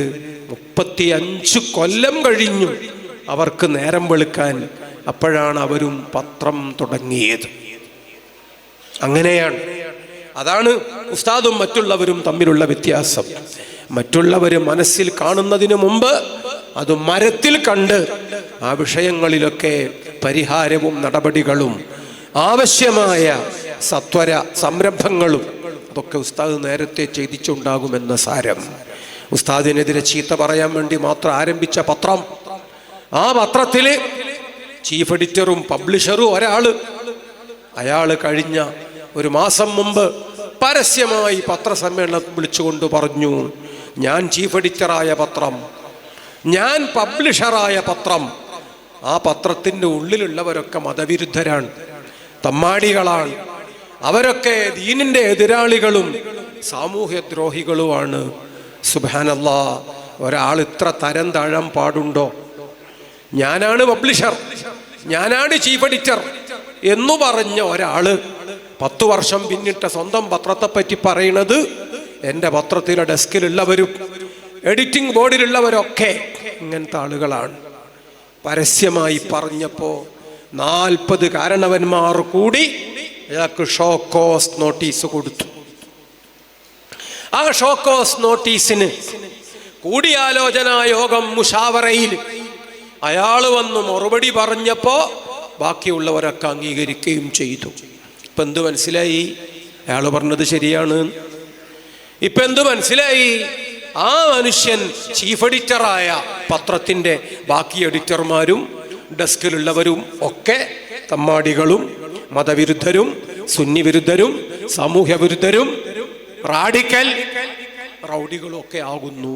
35 കൊല്ലം കഴിഞ്ഞു അവർക്ക് നേരം വെളുക്കാൻ. അപ്പോഴാണ് അവരും പത്രം തുടങ്ങിയത്. അങ്ങനെയാണ്. അതാണ് ഉസ്താദും മറ്റുള്ളവരും തമ്മിലുള്ള വ്യത്യാസം. മറ്റുള്ളവർ മനസ്സിൽ കാണുന്നതിന് മുമ്പ് അത് മരത്തിൽ കണ്ട് ആ വിഷയങ്ങളിലൊക്കെ പരിഹാരവും നടപടികളും ആവശ്യമായ സത്വര സംരംഭങ്ങളും അതൊക്കെ ഉസ്താദ് നേരത്തെ ചെയ്തിച്ചുണ്ടാകുമെന്ന സാരം. ഉസ്താദിനെതിരെ ചീത്ത പറയാൻ വേണ്ടി മാത്രം ആരംഭിച്ച പത്രം, ആ പത്രത്തില് ചീഫ് എഡിറ്ററും പബ്ലിഷറും അയാള് കഴിഞ്ഞ ഒരു മാസം മുമ്പ് പരസ്യമായി പത്രസമ്മേളനം വിളിച്ചുകൊണ്ട് പറഞ്ഞു, ഞാൻ ചീഫ് എഡിറ്ററായ പത്രം, ഞാൻ പബ്ലിഷറായ പത്രം, ആ പത്രത്തിൻ്റെ ഉള്ളിലുള്ളവരൊക്കെ മതവിരുദ്ധരാണ്, തമ്മാടികളാണ്, അവരൊക്കെ ദീനിൻ്റെ എതിരാളികളും സാമൂഹ്യദ്രോഹികളുമാണ്. സുബ്ഹാനല്ലാഹ്. ഒരാൾ ഇത്ര തരം താഴാൻ പാടുണ്ടോ? ഞാനാണ് പബ്ലിഷർ, ഞാനാണ് ചീഫ് എഡിറ്റർ എന്നു പറഞ്ഞ ഒരാള് 10 വർഷം പിന്നിട്ട സ്വന്തം പത്രത്തെപ്പറ്റി പറയണത് എൻ്റെ പത്രത്തിലെ ഡെസ്കിലുള്ളവരും എഡിറ്റിംഗ് ബോർഡിലുള്ളവരൊക്കെ ഇങ്ങനത്തെ ആളുകളാണ്. പരസ്യമായി പറഞ്ഞപ്പോൾ 40 കാരണവന്മാർ കൂടി അയാൾക്ക് ഷോക്കോസ് നോട്ടീസ് കൊടുത്തു. ആ ഷോക്കോസ് നോട്ടീസിന് കൂടിയാലോചനാ യോഗം മുഷാവറയിൽ അയാൾ വന്ന് മറുപടി പറഞ്ഞപ്പോൾ ബാക്കിയുള്ളവരൊക്കെ അംഗീകരിക്കുകയും ചെയ്തു. ഇപ്പം എന്ത് മനസ്സിലായി? അയാൾ പറഞ്ഞത് ശരിയാണ്. ഇപ്പം എന്ത് മനസ്സിലായി? ആ മനുഷ്യൻ ചീഫ് എഡിറ്ററായ പത്രത്തിൻ്റെ ബാക്കി എഡിറ്റർമാരും ഡെസ്കിലുള്ളവരും ഒക്കെ തമ്മാടികളും മതവിരുദ്ധരും സുന്നി വിരുദ്ധരും സാമൂഹ്യ വിരുദ്ധരും റാഡിക്കൽ റൗഡികളും ഒക്കെ ആകുന്നു.